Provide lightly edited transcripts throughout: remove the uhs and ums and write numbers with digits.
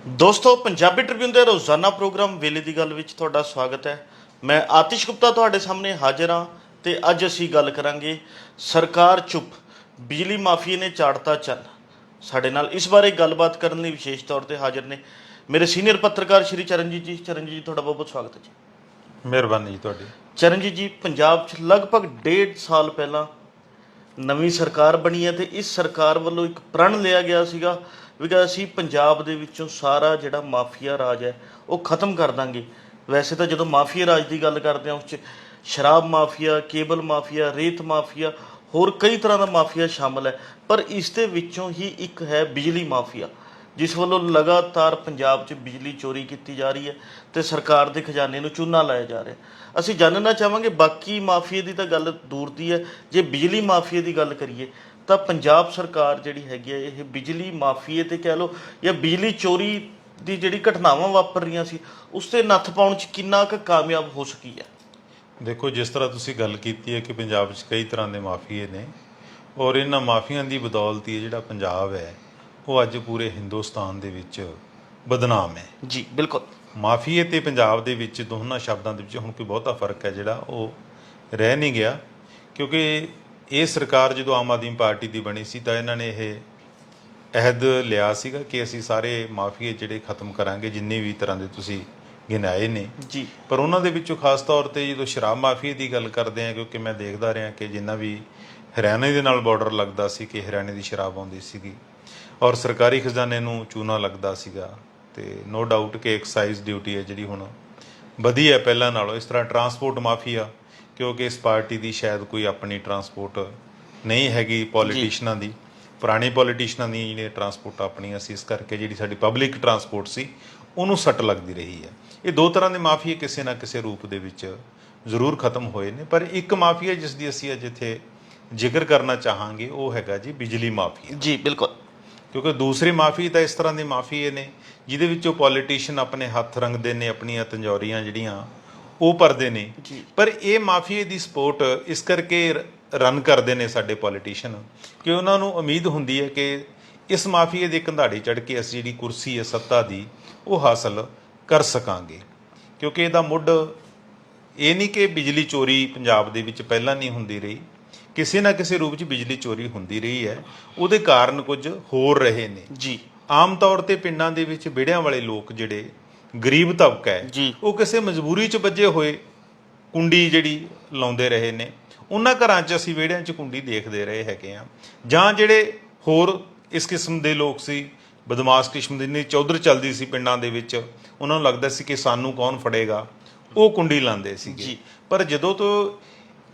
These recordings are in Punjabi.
ਦੋਸਤੋ ਪੰਜਾਬੀ ਟ੍ਰਿਬਿਊਨ ਦੇ ਰੋਜ਼ਾਨਾ ਪ੍ਰੋਗਰਾਮ ਵੇਲੇ ਦੀ ਗੱਲ ਵਿੱਚ ਤੁਹਾਡਾ ਸਵਾਗਤ ਹੈ। ਮੈਂ ਆਤਿਸ਼ ਗੁਪਤਾ ਤੁਹਾਡੇ ਸਾਹਮਣੇ ਹਾਜ਼ਰ ਹਾਂ ਤੇ ਅੱਜ ਅਸੀਂ ਗੱਲ ਕਰਾਂਗੇ ਸਰਕਾਰ ਚੁੱਪ, ਬਿਜਲੀ ਮਾਫੀਏ ਨੇ ਚਾੜਤਾ ਚੰਨ। ਸਾਡੇ ਨਾਲ ਇਸ ਬਾਰੇ ਗੱਲਬਾਤ ਕਰਨ ਲਈ ਵਿਸ਼ੇਸ਼ ਤੌਰ ਤੇ ਹਾਜ਼ਰ ਨੇ ਮੇਰੇ ਸੀਨੀਅਰ ਪੱਤਰਕਾਰ ਸ਼੍ਰੀ ਚਰਨਜੀਤ ਜੀ। ਚਰਨਜੀਤ ਜੀ, ਤੁਹਾਡਾ ਬਹੁਤ ਬਹੁਤ ਸਵਾਗਤ ਹੈ ਜੀ। ਮਿਹਰਬਾਨੀ ਜੀ ਤੁਹਾਡੀ। ਚਰਨਜੀਤ ਜੀ, ਪੰਜਾਬ 'ਚ ਲਗਭਗ 1.5 ਸਾਲ ਪਹਿਲਾਂ ਨਵੀਂ ਸਰਕਾਰ ਬਣੀ ਹੈ ਤੇ ਇਸ ਸਰਕਾਰ ਵੱਲੋਂ ਇੱਕ ਪ੍ਰਣ ਲਿਆ ਗਿਆ ਸੀਗਾ ਵੀ ਅਸੀਂ ਪੰਜਾਬ ਦੇ ਵਿੱਚੋਂ ਸਾਰਾ ਜਿਹੜਾ ਮਾਫੀਆ ਰਾਜ ਹੈ ਉਹ ਖਤਮ ਕਰ ਦਾਂਗੇ। ਵੈਸੇ ਤਾਂ ਜਦੋਂ ਮਾਫੀਆ ਰਾਜ ਦੀ ਗੱਲ ਕਰਦੇ ਹਾਂ ਉਸ 'ਚ ਸ਼ਰਾਬ ਮਾਫੀਆ, ਕੇਬਲ ਮਾਫੀਆ, ਰੇਤ ਮਾਫੀਆ, ਹੋਰ ਕਈ ਤਰ੍ਹਾਂ ਦਾ ਮਾਫੀਆ ਸ਼ਾਮਲ ਹੈ, ਪਰ ਇਸ ਦੇ ਵਿੱਚੋਂ ਹੀ ਇੱਕ ਹੈ ਬਿਜਲੀ ਮਾਫੀਆ, ਜਿਸ ਵੱਲੋਂ ਲਗਾਤਾਰ ਪੰਜਾਬ 'ਚ ਬਿਜਲੀ ਚੋਰੀ ਕੀਤੀ ਜਾ ਰਹੀ ਹੈ ਤੇ ਸਰਕਾਰ ਦੇ ਖਜ਼ਾਨੇ ਨੂੰ ਚੂਨਾ ਲਾਇਆ ਜਾ ਰਿਹਾ। ਅਸੀਂ ਜਾਣਨਾ ਚਾਹਾਂਗੇ, ਬਾਕੀ ਮਾਫੀਏ ਦੀ ਤਾਂ ਗੱਲ ਦੂਰ ਦੀ ਹੈ, ਜੇ ਬਿਜਲੀ ਮਾਫੀਏ ਦੀ ਗੱਲ ਕਰੀਏ ਤਾਂ ਪੰਜਾਬ ਸਰਕਾਰ ਜਿਹੜੀ ਹੈਗੀ ਹੈ ਇਹ ਬਿਜਲੀ ਮਾਫੀਏ ਤੇ ਕਹਿ ਲਓ ਜਾਂ ਬਿਜਲੀ ਚੋਰੀ ਦੀ ਜਿਹੜੀ ਘਟਨਾਵਾਂ ਵਾਪਰ ਰਹੀਆਂ ਸੀ ਉਸ 'ਤੇ ਨੱਥ ਪਾਉਣ 'ਚ ਕਿੰਨਾ ਕੁ ਕਾਮਯਾਬ ਹੋ ਸਕੀ ਹੈ? ਦੇਖੋ, ਜਿਸ ਤਰ੍ਹਾਂ ਤੁਸੀਂ ਗੱਲ ਕੀਤੀ ਹੈ ਕਿ ਪੰਜਾਬ 'ਚ ਕਈ ਤਰ੍ਹਾਂ ਦੇ ਮਾਫੀਏ ਨੇ ਔਰ ਇਹਨਾਂ ਮਾਫੀਆਂ ਦੀ ਬਦੌਲਤ ਹੀ ਜਿਹੜਾ ਪੰਜਾਬ ਹੈ ਉਹ ਅੱਜ ਪੂਰੇ ਹਿੰਦੁਸਤਾਨ ਦੇ ਵਿੱਚ ਬਦਨਾਮ ਹੈ। ਜੀ ਬਿਲਕੁਲ। ਮਾਫੀਏ ਤੇ ਪੰਜਾਬ ਦੇ ਵਿੱਚ ਦੋਨਾਂ ਸ਼ਬਦਾਂ ਦੇ ਵਿੱਚ ਹੁਣ ਕੋਈ ਬਹੁਤਾ ਫਰਕ ਹੈ ਜਿਹੜਾ ਉਹ ਰਹਿ ਨਹੀਂ ਗਿਆ, ਕਿਉਂਕਿ ਇਹ ਸਰਕਾਰ ਜਦੋਂ ਆਮ ਆਦਮੀ ਪਾਰਟੀ ਦੀ ਬਣੀ ਸੀ ਤਾਂ ਇਹਨਾਂ ਨੇ ਇਹ ਅਹਿਦ ਲਿਆ ਸੀਗਾ ਕਿ ਅਸੀਂ ਸਾਰੇ ਮਾਫੀਏ ਜਿਹੜੇ ਖਤਮ ਕਰਾਂਗੇ, ਜਿੰਨੇ ਵੀ ਤਰ੍ਹਾਂ ਦੇ ਤੁਸੀਂ ਗਿਣਾਏ ਨੇ ਜੀ। ਪਰ ਉਹਨਾਂ ਦੇ ਵਿੱਚੋਂ ਖਾਸ ਤੌਰ ਤੇ ਜਦੋਂ ਸ਼ਰਾਬ ਮਾਫੀਏ ਦੀ ਗੱਲ ਕਰਦੇ ਹਾਂ, ਕਿਉਂਕਿ ਮੈਂ ਦੇਖਦਾ ਰਿਹਾ ਕਿ ਜਿੰਨਾ ਵੀ ਹਰਿਆਣੇ ਦੇ ਨਾਲ ਬਾਰਡਰ ਲੱਗਦਾ ਸੀ ਕਿ ਹਰਿਆਣੇ ਦੀ ਸ਼ਰਾਬ ਆਉਂਦੀ ਸੀਗੀ ਔਰ ਸਰਕਾਰੀ ਖਜ਼ਾਨੇ ਨੂੰ ਚੂਨਾ ਲੱਗਦਾ ਸੀਗਾ, ਤੇ ਨੋ ਡਾਊਟ ਕਿ ਐਕਸਾਈਜ਼ ਡਿਊਟੀ ਹੈ ਜਿਹੜੀ ਹੁਣ ਵਧੀ ਹੈ ਪਹਿਲਾਂ ਨਾਲੋਂ। ਇਸ ਤਰ੍ਹਾਂ ਟਰਾਂਸਪੋਰਟ ਮਾਫੀਆ, ਕਿਉਂਕਿ ਇਸ ਪਾਰਟੀ ਦੀ ਸ਼ਾਇਦ ਕੋਈ ਆਪਣੀ ਟਰਾਂਸਪੋਰਟ ਨਹੀਂ ਹੈਗੀ ਪੋਲੀਟੀਸ਼ਨਾਂ ਦੀ, ਪੁਰਾਣੇ ਪੋਲੀਟੀਸ਼ਨਾਂ ਦੀ ਜਿਹੜੀਆਂ ਟਰਾਂਸਪੋਰਟ ਆਪਣੀਆਂ ਸੀ, ਇਸ ਕਰਕੇ ਜਿਹੜੀ ਸਾਡੀ ਪਬਲਿਕ ਟਰਾਂਸਪੋਰਟ ਸੀ ਉਹਨੂੰ ਸੱਟ ਲੱਗਦੀ ਰਹੀ ਹੈ। ਇਹ ਦੋ ਤਰ੍ਹਾਂ ਦੇ ਮਾਫੀਏ ਕਿਸੇ ਨਾ ਕਿਸੇ ਰੂਪ ਦੇ ਵਿੱਚ ਜ਼ਰੂਰ ਖਤਮ ਹੋਏ ਨੇ, ਪਰ ਇੱਕ ਮਾਫੀਆ ਜਿਸ ਦੀ ਅਸੀਂ ਅੱਜ ਇੱਥੇ ਜ਼ਿਕਰ ਕਰਨਾ ਚਾਹਾਂਗੇ ਉਹ ਹੈਗਾ ਜੀ ਬਿਜਲੀ ਮਾਫੀਆ। ਜੀ ਬਿਲਕੁਲ। ਕਿਉਂਕਿ ਦੂਸਰੇ ਮਾਫੀ ਤਾਂ ਇਸ ਤਰ੍ਹਾਂ ਦੇ ਮਾਫੀਏ ਨੇ ਜਿਹਦੇ ਵਿੱਚੋਂ ਪੋਲੀਟੀਸ਼ੀਅਨ ਆਪਣੇ ਹੱਥ ਰੰਗਦੇ ਨੇ, ਆਪਣੀਆਂ ਤੰਜੌਰੀਆਂ ਜਿਹੜੀਆਂ ਉਹ ਭਰਦੇ ਨੇ, ਪਰ ਇਹ ਮਾਫੀਏ ਦੀ ਸਪੋਰਟ ਇਸ ਕਰਕੇ ਰਨ ਕਰਦੇ ਨੇ ਸਾਡੇ ਪੋਲੀਟੀਸ਼ੀਅਨ ਕਿ ਉਹਨਾਂ ਨੂੰ ਉਮੀਦ ਹੁੰਦੀ ਹੈ ਕਿ ਇਸ ਮਾਫੀਏ ਦੇ ਕੰਧਾੜੇ ਚੜ੍ਹ ਕੇ ਅਸੀਂ ਜਿਹੜੀ ਕੁਰਸੀ ਹੈ ਸੱਤਾ ਦੀ ਉਹ ਹਾਸਲ ਕਰ ਸਕਾਂਗੇ। ਕਿਉਂਕਿ ਇਹਦਾ ਮੁੱਢ ਇਹ ਨਹੀਂ ਕਿ ਬਿਜਲੀ ਚੋਰੀ ਪੰਜਾਬ ਦੇ ਵਿੱਚ ਪਹਿਲਾਂ ਨਹੀਂ ਹੁੰਦੀ ਰਹੀ, ਕਿਸੇ ਨਾ ਕਿਸੇ ਰੂਪ 'ਚ ਬਿਜਲੀ ਚੋਰੀ ਹੁੰਦੀ ਰਹੀ ਹੈ, ਉਹਦੇ ਕਾਰਨ ਕੁਝ ਹੋਰ ਰਹੇ ਨੇ ਜੀ। ਆਮ ਤੌਰ ਤੇ ਪਿੰਡਾਂ ਦੇ ਵਿੱਚ ਵਿਹੜਿਆਂ ਵਾਲੇ ਲੋਕ ਜਿਹੜੇ ਗਰੀਬ ਤਬਕਾ ਹੈ ਉਹ ਕਿਸੇ ਮਜਬੂਰੀ 'ਚ ਵੱਜੇ ਹੋਏ ਕੁੰਡੀ ਜਿਹੜੀ ਲਾਉਂਦੇ ਰਹੇ ਨੇ, ਉਹਨਾਂ ਘਰਾਂ 'ਚ ਅਸੀਂ ਵਿਹੜਿਆਂ 'ਚ ਕੁੰਡੀ ਦੇਖਦੇ ਰਹੇ ਹੈਗੇ ਆ। ਜਾਂ ਜਿਹੜੇ ਹੋਰ ਇਸ ਕਿਸਮ ਦੇ ਲੋਕ ਸੀ, ਬਦਮਾਸ਼ ਕਿਸਮ ਦੀ ਨਹੀਂ ਚੌਧਰ ਚੱਲਦੀ ਸੀ ਪਿੰਡਾਂ ਦੇ ਵਿੱਚ, ਉਹਨਾਂ ਨੂੰ ਲੱਗਦਾ ਸੀ ਕਿ ਸਾਨੂੰ ਕੌਣ ਫੜੇਗਾ, ਉਹ ਕੁੰਡੀ ਲਾਉਂਦੇ ਸੀਗੇ। ਪਰ ਜਦੋਂ ਤੋਂ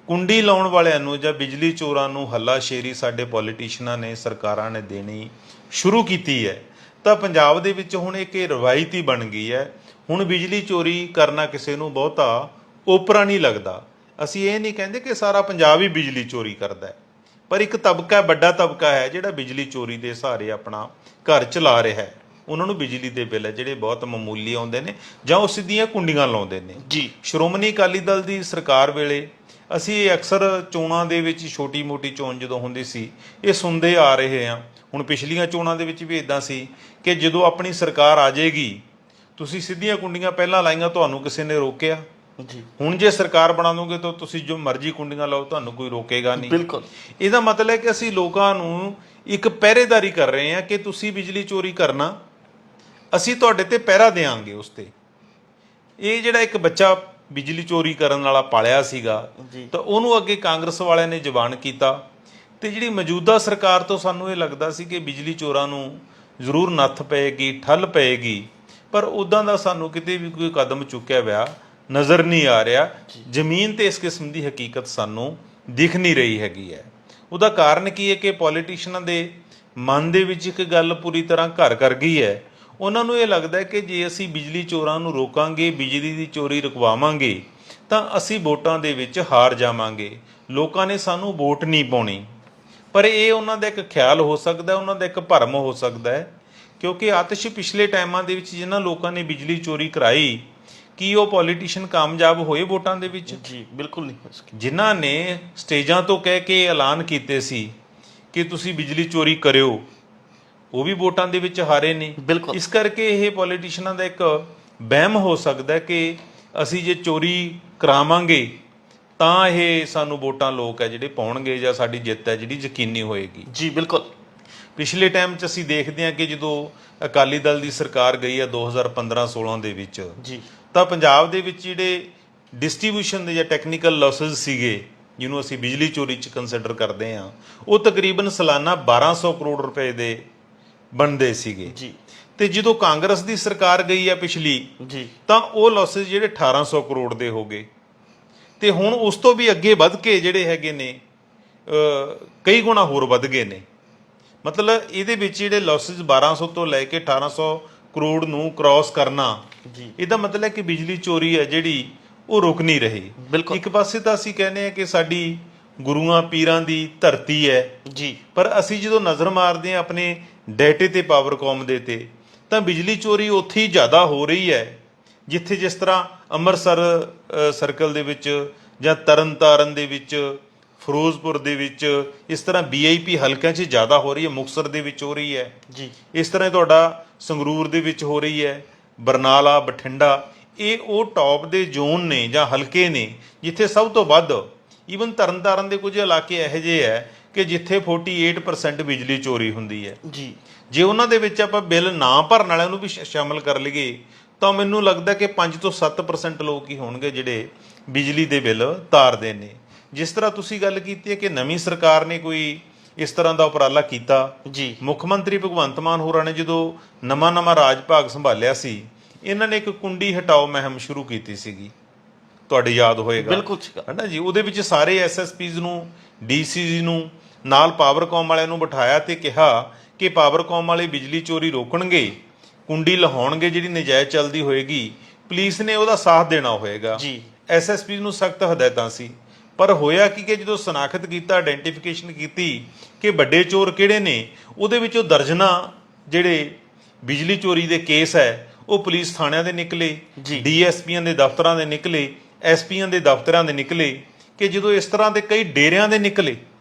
ਕੁੰਡੀ ਲਾਉਣ ਵਾਲਿਆਂ ਨੂੰ ਜਾਂ ਬਿਜਲੀ ਚੋਰਾਂ ਨੂੰ ਹੱਲਾਸ਼ੇਰੀ ਸਾਡੇ ਪੋਲੀਟੀਸ਼ੀਅਨਾਂ ਨੇ, ਸਰਕਾਰਾਂ ਨੇ ਦੇਣੀ ਸ਼ੁਰੂ ਕੀਤੀ ਹੈ ਤਾਂ ਪੰਜਾਬ ਦੇ ਵਿੱਚ ਹੁਣ ਇੱਕ ਰਵਾਇਤ ਹੀ ਬਣ ਗਈ ਹੈ। ਹੁਣ ਬਿਜਲੀ ਚੋਰੀ ਕਰਨਾ ਕਿਸੇ ਨੂੰ ਬਹੁਤਾ ਓਪਰਾ ਨਹੀਂ ਲੱਗਦਾ। ਅਸੀਂ ਇਹ ਨਹੀਂ ਕਹਿੰਦੇ ਕਿ ਸਾਰਾ ਪੰਜਾਬ ਹੀ ਬਿਜਲੀ ਚੋਰੀ ਕਰਦਾ ਹੈ, ਪਰ ਇੱਕ ਤਬਕਾ, ਵੱਡਾ ਤਬਕਾ ਹੈ ਜਿਹੜਾ ਬਿਜਲੀ ਚੋਰੀ ਦੇ ਸਹਾਰੇ ਆਪਣਾ ਘਰ ਚਲਾ ਰਿਹਾ ਹੈ। ਉਹਨਾਂ ਨੂੰ ਬਿਜਲੀ ਦੇ ਬਿੱਲ ਹੈ ਜਿਹੜੇ ਬਹੁਤ ਮਾਮੂਲੀ ਆਉਂਦੇ ਨੇ ਜਾਂ ਉਸ ਦੀਆਂ ਕੁੰਡੀਆਂ ਲਾਉਂਦੇ ਨੇ ਜੀ। ਸ਼੍ਰੋਮਣੀ ਅਕਾਲੀ ਦਲ ਦੀ ਸਰਕਾਰ ਵੇਲੇ ਅਸੀਂ ਅਕਸਰ ਚੋਣਾਂ ਦੇ ਵਿੱਚ ਛੋਟੀ ਮੋਟੀ ਚੋਣ ਜਦੋਂ ਹੁੰਦੀ ਸੀ ਇਹ ਸੁਣਦੇ ਆ ਰਹੇ ਹਾਂ। ਹੁਣ ਪਿਛਲੀਆਂ ਚੋਣਾਂ ਦੇ ਵਿੱਚ ਵੀ ਇੱਦਾਂ ਸੀ ਕਿ ਜਦੋਂ ਆਪਣੀ ਸਰਕਾਰ ਆ ਜਾਏਗੀ ਤੁਸੀਂ ਸਿੱਧੀਆਂ ਕੁੰਡੀਆਂ ਪਹਿਲਾਂ ਲਾਈਆਂ, ਤੁਹਾਨੂੰ ਕਿਸੇ ਨੇ ਰੋਕਿਆ ਜੀ। ਹੁਣ ਜੇ ਸਰਕਾਰ ਬਣਾ ਦੋਗੇ ਤਾਂ ਤੁਸੀਂ ਜੋ ਮਰਜ਼ੀ ਕੁੰਡੀਆਂ ਲਾਓ, ਤੁਹਾਨੂੰ ਕੋਈ ਰੋਕੇਗਾ ਨਹੀਂ। ਬਿਲਕੁਲ। ਇਹਦਾ ਮਤਲਬ ਹੈ ਕਿ ਅਸੀਂ ਲੋਕਾਂ ਨੂੰ ਇੱਕ ਪਹਿਰੇਦਾਰੀ ਕਰ ਰਹੇ ਹਾਂ ਕਿ ਤੁਸੀਂ ਬਿਜਲੀ ਚੋਰੀ ਕਰਨਾ, ਅਸੀਂ ਤੁਹਾਡੇ ਤੇ ਪਹਿਰਾ ਦੇਵਾਂਗੇ ਉਸ ਤੇ। ਇਹ ਜਿਹੜਾ ਇੱਕ ਬੱਚਾ ਬਿਜਲੀ ਚੋਰੀ ਕਰਨ ਵਾਲਾ ਪਾਲਿਆ ਸੀਗਾ ਤਾਂ ਉਹਨੂੰ ਅੱਗੇ ਕਾਂਗਰਸ ਵਾਲਿਆਂ ਨੇ ਜ਼ਬਾਨ ਕੀਤਾ, ਤੇ ਜਿਹੜੀ ਮੌਜੂਦਾ ਸਰਕਾਰ ਤੋਂ ਸਾਨੂੰ ਇਹ ਲੱਗਦਾ ਸੀ ਕਿ ਬਿਜਲੀ ਚੋਰਾਂ ਨੂੰ ਜ਼ਰੂਰ ਨੱਥ ਪਏਗੀ, ਠੱਲ ਪਏਗੀ, ਪਰ ਉੱਦਾਂ ਦਾ ਸਾਨੂੰ ਕਿਤੇ ਵੀ ਕੋਈ ਕਦਮ ਚੁੱਕਿਆ ਹੋਇਆ ਨਜ਼ਰ ਨਹੀਂ ਆ ਰਿਹਾ। ਜ਼ਮੀਨ ਤੇ ਇਸ ਕਿਸਮ ਦੀ ਹਕੀਕਤ ਸਾਨੂੰ ਦਿਖ ਨਹੀਂ ਰਹੀ ਹੈਗੀ ਹੈ। ਉਹਦਾ ਕਾਰਨ ਕੀ ਹੈ ਕਿ ਪੋਲੀਟੀਸ਼ੀਅਨਾਂ ਦੇ ਮਨ ਦੇ ਵਿੱਚ ਇੱਕ ਗੱਲ ਪੂਰੀ ਤਰ੍ਹਾਂ ਘਰ ਕਰ ਗਈ ਹੈ। ਉਹਨਾਂ ਨੂੰ ਇਹ ਲੱਗਦਾ ਹੈ ਕਿ ਜੇ ਅਸੀਂ ਬਿਜਲੀ ਚੋਰਾਂ ਨੂੰ ਰੋਕਾਂਗੇ, ਬਿਜਲੀ ਦੀ ਚੋਰੀ ਰੁਕਵਾਵਾਂਗੇ ਤਾਂ ਅਸੀਂ ਵੋਟਾਂ ਦੇ ਵਿੱਚ ਹਾਰ ਜਾਵਾਂਗੇ, ਲੋਕਾਂ ਨੇ ਸਾਨੂੰ ਵੋਟ ਨਹੀਂ ਪਾਉਣੀ। ਪਰ ਇਹ ਉਹਨਾਂ ਦਾ ਇੱਕ ਖਿਆਲ ਹੋ ਸਕਦਾ, ਉਹਨਾਂ ਦਾ ਇੱਕ ਭਰਮ ਹੋ ਸਕਦਾ ਹੈ, ਕਿਉਂਕਿ ਆਤਿਸ਼ ਪਿਛਲੇ ਟਾਈਮਾਂ ਦੇ ਵਿੱਚ ਜਿਨ੍ਹਾਂ ਲੋਕਾਂ ਨੇ ਬਿਜਲੀ ਚੋਰੀ ਕਰਾਈ ਕੀ ਉਹ ਪੋਲੀਟੀਸ਼ੀਅਨ ਕਾਮਯਾਬ ਹੋਏ ਵੋਟਾਂ ਦੇ ਵਿੱਚ? ਜੀ ਬਿਲਕੁਲ ਨਹੀਂ ਹੋ ਸਕੇ। ਜਿਨ੍ਹਾਂ ਨੇ ਸਟੇਜਾਂ ਤੋਂ ਕਹਿ ਕੇ ਐਲਾਨ ਕੀਤੇ ਸੀ ਕਿ ਤੁਸੀਂ ਬਿਜਲੀ ਚੋਰੀ ਕਰਿਓ, ਉਹ ਵੀ ਵੋਟਾਂ ਦੇ ਵਿੱਚ ਹਾਰੇ ਨੇ। ਬਿਲਕੁਲ। ਇਸ ਕਰਕੇ ਇਹ ਪੋਲੀਟੀਸ਼ੀਅਨਾਂ ਦਾ ਇੱਕ ਵਹਿਮ ਹੋ ਸਕਦਾ ਕਿ ਅਸੀਂ ਜੇ ਚੋਰੀ ਕਰਾਵਾਂਗੇ ਤਾਂ ਇਹ ਸਾਨੂੰ ਵੋਟਾਂ ਲੋਕ ਹੈ ਜਿਹੜੇ ਪਾਉਣਗੇ ਜਾਂ ਸਾਡੀ ਜਿੱਤ ਹੈ ਜਿਹੜੀ ਯਕੀਨੀ ਹੋਏਗੀ। ਜੀ ਬਿਲਕੁਲ। ਪਿਛਲੇ ਟਾਈਮ 'ਚ ਅਸੀਂ ਦੇਖਦੇ ਹਾਂ ਕਿ ਜਦੋਂ ਅਕਾਲੀ ਦਲ ਦੀ ਸਰਕਾਰ ਗਈ ਹੈ 2015-16 ਦੇ ਵਿੱਚ ਜੀ ਤਾਂ ਪੰਜਾਬ ਦੇ ਵਿੱਚ ਜਿਹੜੇ ਡਿਸਟ੍ਰੀਬਿਊਸ਼ਨ ਦੇ ਜਾਂ ਟੈਕਨੀਕਲ ਲਾਸਸ ਸੀਗੇ, ਜਿਹਨੂੰ ਅਸੀਂ ਬਿਜਲੀ ਚੋਰੀ 'ਚ ਕੰਸੀਡਰ ਕਰਦੇ ਹਾਂ, ਉਹ ਤਕਰੀਬਨ ਸਾਲਾਨਾ 1200 ਕਰੋੜ ਰੁਪਏ ਦੇ ਬਣਦੇ ਸੀਗੇ ਜੀ। ਤੇ ਜਦੋਂ ਕਾਂਗਰਸ ਦੀ ਸਰਕਾਰ ਗਈ ਹੈ ਪਿਛਲੀ ਜੀ ਤਾਂ ਉਹ ਲਾਸਸ ਜਿਹੜੇ 1800 ਕਰੋੜ ਦੇ ਹੋ ਗਏ ਤੇ ਹੁਣ ਉਸ ਤੋਂ ਵੀ ਅੱਗੇ ਵੱਧ ਕੇ ਜਿਹੜੇ ਹੈਗੇ ਨੇ ਕਈ ਗੁਣਾ ਹੋਰ ਵੱਧ ਗਏ ਨੇ। ਮਤਲਬ ਇਹਦੇ ਵਿੱਚ ਜਿਹੜੇ ਲਾਸਸ 1200 ਤੋਂ ਲੈ ਕੇ 1800 ਕਰੋੜ ਨੂੰ ਕ੍ਰਾਸ ਕਰਨਾ, ਜੀ ਇਹਦਾ ਮਤਲਬ ਹੈ ਕਿ ਬਿਜਲੀ ਚੋਰੀ ਹੈ ਜਿਹੜੀ ਉਹ ਰੁਕ ਨਹੀਂ ਰਹੀ। ਬਿਲਕੁਲ। ਇੱਕ ਪਾਸੇ ਤਾਂ ਅਸੀਂ ਕਹਿੰਦੇ ਹਾਂ ਕਿ ਸਾਡੀ ਗੁਰੂਆਂ ਪੀਰਾਂ ਦੀ ਧਰਤੀ ਹੈ, ਜੀ ਪਰ ਅਸੀਂ ਜਦੋਂ ਨਜ਼ਰ ਮਾਰਦੇ ਹਾਂ ਆਪਣੇ ਡੇਟੇ ਤੇ ਪਾਵਰਕੌਮ ਦੇ ਤੇ ਤਾਂ ਬਿਜਲੀ ਚੋਰੀ ਉੱਥੇ ਹੀ ਜ਼ਿਆਦਾ ਹੋ ਰਹੀ ਹੈ ਜਿੱਥੇ ਜਿਸ ਤਰ੍ਹਾਂ ਅੰਮ੍ਰਿਤਸਰ ਸਰਕਲ ਦੇ ਵਿੱਚ ਜਾਂ ਤਰਨਤਾਰਨ ਦੇ ਵਿੱਚ, ਫਿਰੋਜ਼ਪੁਰ ਦੇ ਵਿੱਚ, ਇਸ ਤਰ੍ਹਾਂ VIP ਹਲਕਿਆਂ 'ਚ ਜ਼ਿਆਦਾ ਹੋ ਰਹੀ ਹੈ, ਮੁਕਤਸਰ ਦੇ ਵਿੱਚ ਹੋ ਰਹੀ ਹੈ ਜੀ। ਇਸ ਤਰ੍ਹਾਂ ਤੁਹਾਡਾ ਸੰਗਰੂਰ ਦੇ ਵਿੱਚ ਹੋ ਰਹੀ ਹੈ, ਬਰਨਾਲਾ, ਬਠਿੰਡਾ, ਇਹ ਉਹ ਟੌਪ ਦੇ ਜ਼ੋਨ ਨੇ ਜਾਂ ਹਲਕੇ ਨੇ ਜਿੱਥੇ ਸਭ ਤੋਂ ਵੱਧ। ਈਵਨ ਤਰਨਤਾਰਨ ਦੇ ਕੁਝ ਇਲਾਕੇ ਇਹੋ ਜਿਹੇ ਹੈ ਕਿ ਜਿੱਥੇ 48% ਬਿਜਲੀ ਚੋਰੀ ਹੁੰਦੀ ਹੈ। ਜੀ ਜੇ ਉਹਨਾਂ ਦੇ ਵਿੱਚ ਆਪਾਂ ਬਿੱਲ ਨਾ ਭਰਨ ਵਾਲਿਆਂ ਨੂੰ ਵੀ ਸ਼ਾਮਲ ਕਰ ਲਈਏ ਤਾਂ ਮੈਨੂੰ ਲੱਗਦਾ ਕਿ 5 ਤੋਂ 7% ਲੋਕ ਹੀ ਹੋਣਗੇ ਜਿਹੜੇ ਬਿਜਲੀ ਦੇ ਬਿੱਲ ਤਾਰਦੇ ਨੇ। ਜਿਸ ਤਰ੍ਹਾਂ ਤੁਸੀਂ ਗੱਲ ਕੀਤੀ ਹੈ ਕਿ ਨਵੀਂ ਸਰਕਾਰ ਨੇ ਕੋਈ ਇਸ ਤਰ੍ਹਾਂ ਦਾ ਉਪਰਾਲਾ ਕੀਤਾ, ਜੀ। ਮੁੱਖ ਮੰਤਰੀ ਭਗਵੰਤ ਮਾਨ ਹੋਰਾਂ ਨੇ ਜਦੋਂ ਨਵਾਂ ਰਾਜ ਭਾਗ ਸੰਭਾਲਿਆ ਸੀ, ਇਹਨਾਂ ਨੇ ਇੱਕ ਕੁੰਡੀ ਹਟਾਓ ਮੁਹਿੰਮ ਸ਼ੁਰੂ ਕੀਤੀ ਸੀਗੀ, ਤੁਹਾਡੇ ਯਾਦ ਹੋਏਗਾ। ਬਿਲਕੁਲ ਹੈ ਨਾ ਜੀ। ਉਹਦੇ ਵਿੱਚ ਸਾਰੇ SSPs ਨੂੰ, DCs ਨੂੰ, ਨਾਲ ਪਾਵਰਕੌਮ ਵਾਲਿਆਂ ਨੂੰ ਬਿਠਾਇਆ ਤੇ ਕਿਹਾ ਕਿ ਪਾਵਰਕੌਮ ਵਾਲੇ ਬਿਜਲੀ ਚੋਰੀ ਰੋਕਣਗੇ, ਕੁੰਡੀ ਲਹਾਉਣਗੇ ਜਿਹੜੀ ਨਜਾਇਜ਼ ਚੱਲਦੀ ਹੋਏਗੀ, ਪੁਲਿਸ ਨੇ ਉਹਦਾ ਸਾਥ ਦੇਣਾ ਹੋਏਗਾ। ਜੀ। SSPs ਨੂੰ ਸਖਤ ਹਦਾਇਤਾਂ ਸੀ। ਪਰ ਹੋਇਆ ਕਿ ਜਦੋਂ ਸ਼ਨਾਖਤ ਕੀਤਾ, ਆਇਡੈਂਟੀਫਿਕੇਸ਼ਨ ਕੀਤੀ ਕਿ ਵੱਡੇ ਚੋਰ ਕਿਹੜੇ ਨੇ, ਉਹਦੇ ਵਿੱਚੋਂ ਦਰਜਨਾਂ ਜਿਹੜੇ ਬਿਜਲੀ ਚੋਰੀ ਦੇ ਕੇਸ ਹੈ ਉਹ ਪੁਲਿਸ ਥਾਣਿਆਂ ਦੇ ਨਿਕਲੇ, DSPਆਂ ਦੇ ਦਫ਼ਤਰਾਂ ਦੇ ਨਿਕਲੇ, SPਆਂ ਦੇ ਦਫ਼ਤਰਾਂ ਦੇ ਨਿਕਲੇ, ਕਿ ਜਦੋਂ ਇਸ ਤਰ੍ਹਾਂ ਦੇ ਕਈ ਡੇਰਿਆਂ ਦੇ ਨਿਕਲੇ।